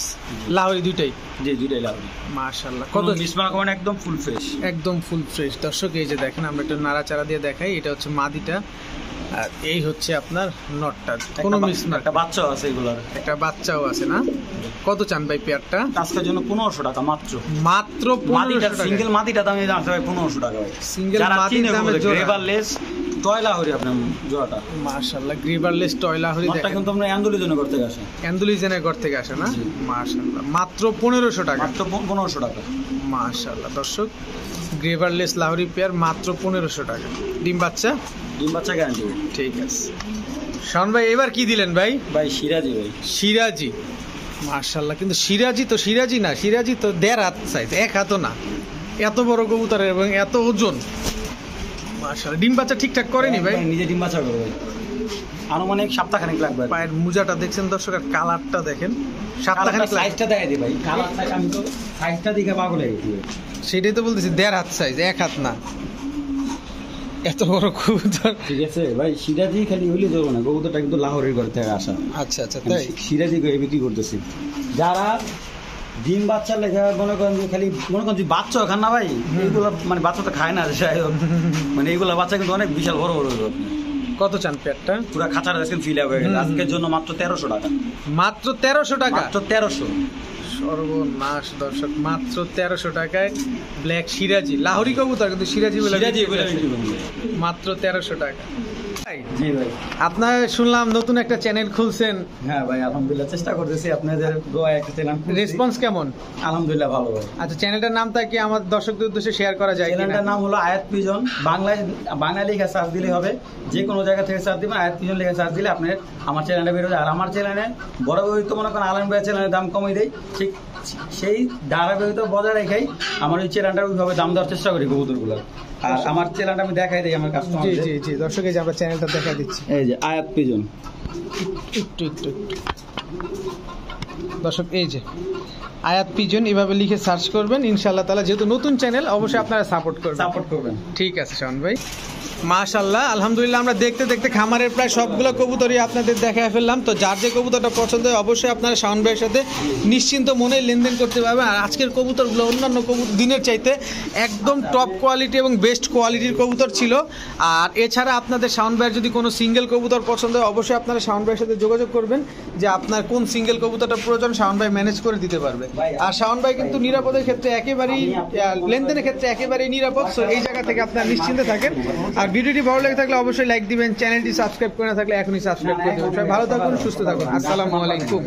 লাহোরি দুইটাই। জি দুইটাই লাহোরি। মাশাআল্লাহ। কত কত? মিসমার্ক মানে একদম ফুল ফ্রেশ। একদম ফুল ফ্রেশ দর্শক। এই যে দেখেন আমরা একটু নাড়াচাড়া দিয়ে দেখাই। এটা হচ্ছে মাদিটা আর এই হচ্ছে আপনার নটটা, কোনো মিস না। একটা বাচ্চাও আছে এগুলোর। একটা বাচ্চাও আছে না? কত চান ভাই পেয়ারটা? আজকের জন্য 1500 টাকা মাত্র। মাত্র মাদিটা 1500 টাকা। সিঙ্গেল মাদিটা দামে জানতে ভাই 1500 টাকা ভাই। সিঙ্গেল মাদির দামে জোড়া। গ্রেভারলেস টয়লা হরি আপনার জোড়াটা। মাশাআল্লাহ। গ্রেভারলেস টয় লাহোরি নটটা দেখেন, কিন্তু আমরা অ্যান্ডুলিজেন করতে আসে। অ্যান্ডুলিজেনের ঘর থেকে আসে না? জি। মাশাআল্লাহ। মাত্র 1500 টাকা। মাত্র 1500 টাকা। মাশাআল্লাহ দর্শক, গ্রেভারলেস লাহোরি পেয়ার মাত্র 1500 টাকা। ডিম বাচ্চা? ডিম বাচ্চা গ্যারান্টি। ঠিক আছে। শাওন ভাই এবার কি দিলেন ভাই? ভাই সিরাজি ভাই। সিরাজি। মাশাআল্লাহ, কিন্তু সিরাজি তো সিরাজি না, সিরাজি তো 1.5 হাত সাইজ, 1 হাতও না। এত বড় কবুতর এবং এত ওজন। মাশাআল্লাহ। ডিম বাচ্চা ঠিকঠাক করেনি ভাই? নিজে ডিম বাচ্চা করে ভাই। আনুমানিক সপ্তাহখানেক লাগবে। পায়ের মোজাটা দেখছেন দর্শক, আর কালারটা দেখেন, সপ্তাহখানেক লাগবে। সাইজটা দেখাই দিই ভাই, কালার সাইজ আমি তো সাইজটা দেখে পাগল হয়ে গেছি। সেটাই তো বলতেছি, 1.5 হাত সাইজ, 1 হাত না, এত বড় কবুতর। ঠিক আছে ভাই, সিরাজি খালি হইলে ধরবো না, কবুতরটা কিন্তু লাহোরের ঘর থেকে আসা। আচ্ছা আচ্ছা, তাই? সিরাজি করে বিক্রি করতেছি। যারা ডিম বাচ্চার লেখা মনে করেন যে খালি মনে করেন যে বাচ্চা খান না ভাই, এইগুলো মানে বাচ্চা তো খায় না, মানে এইগুলো বাচ্চা কিন্তু অনেক বিশাল বড় বড়। কত চান পেয়ারটা? পুরা খাঁচার আজকে ফিল হয়ে গেছে। আজকের জন্য মাত্র 1300 টাকা। মাত্র 1300 টাকা? মাত্র 1300। সর্বনাশ দর্শক, মাত্র 1300 টাকায় ব্ল্যাক সিরাজি, লাহোরি কবুতর কিন্তু সিরাজি বলে মাত্র 1300 টাকা। জি ভাই, আপনার শুনলাম নতুন একটা চ্যানেল খুলছেন। হ্যাঁ ভাই, আলহামদুলিল্লাহ চেষ্টা করতেছি, আপনাদের দোয়া একটা চ্যানেল। রেসপন্স কেমন? আলহামদুলিল্লাহ ভালো ভাই। আচ্ছা, চ্যানেলটার নামটা কি আমার দর্শকদের উদ্দেশ্যে শেয়ার করা যায়? চ্যানেলটার নাম হলো আয়াত পিজন। বাংলায় লেখা সার্চ দিলে হবে, যে কোনো জায়গা থেকে সার্চ দিবেন, আয়াত পিজন লেখা সার্চ দিলে আপনার আমার চ্যানেলটা বের হবে। আর আমার চ্যানেলে বরাবরই তো মনে করেন আলম ভাই চ্যানেলের দাম কমিয়ে দেয়, ঠিক সেই ধারাবাহিকতা বজায় রেখেই আমার ওই চ্যানেলটা ওইভাবে দাম দেওয়ার চেষ্টা করি কবুতরগুলো। আর আমার চ্যানেলটা আমি দেখাই দিই আমার কাস্টমার। জি জি জি দর্শক, এই যে আমরা চ্যানেলটা দেখা দিচ্ছি, এই যে আয়াত পিজন। একটু একটু একটু দর্শক, এই যে আয়াত পিজন, এভাবে লিখে সার্চ করবেন ইনশাআল্লাহ তাআলা। যেহেতু নতুন চ্যানেল, অবশ্যই আপনারা সাপোর্ট করবেন। ঠিক আছে শাওন ভাই, মাশাআল্লাহ আলহামদুলিল্লাহ। আমরা দেখতে দেখতে খামারের প্রায় সবগুলো কবুতরই আপনাদের দেখায় ফেললাম। তো যার যে কবুতরটা পছন্দ হয় অবশ্যই আপনারা শাওন ভাইয়ের সাথে নিশ্চিন্ত মনে লেনদেন করতে পারবেন। আর আজকের কবুতরগুলো অন্যান্য দিনের চাইতে একদম টপ কোয়ালিটি এবং বেস্ট কোয়ালিটির কবুতর ছিল। আর এছাড়া আপনাদের শাওন ভাইয়ের যদি কোনো সিঙ্গেল কবুতর পছন্দ হয় অবশ্যই আপনারা শাওন ভাইয়ের সাথে যোগাযোগ করবেন, যে আপনার কোন সিঙ্গেল কবুতরটা প্রয়োজন, শাওন ভাই ম্যানেজ করে দিতে পারবে। আর শাওন ভাই কিন্তু নিরাপদের ক্ষেত্রে একেবারেই, লেনদেনের ক্ষেত্রে একেবারেই নিরাপদ। সো এই জায়গা থেকে আপনারা নিশ্চিন্তে থাকেন। আর ভিডিওটি ভালো লেগে থাকলে অবশ্যই লাইক দিবেন, চ্যানেলটি সাবস্ক্রাইব করে না থাকলে এখনই সাবস্ক্রাইব করে দেবেন। সবাই ভালো থাকুন, সুস্থ থাকুন, আসসালামু আলাইকুম।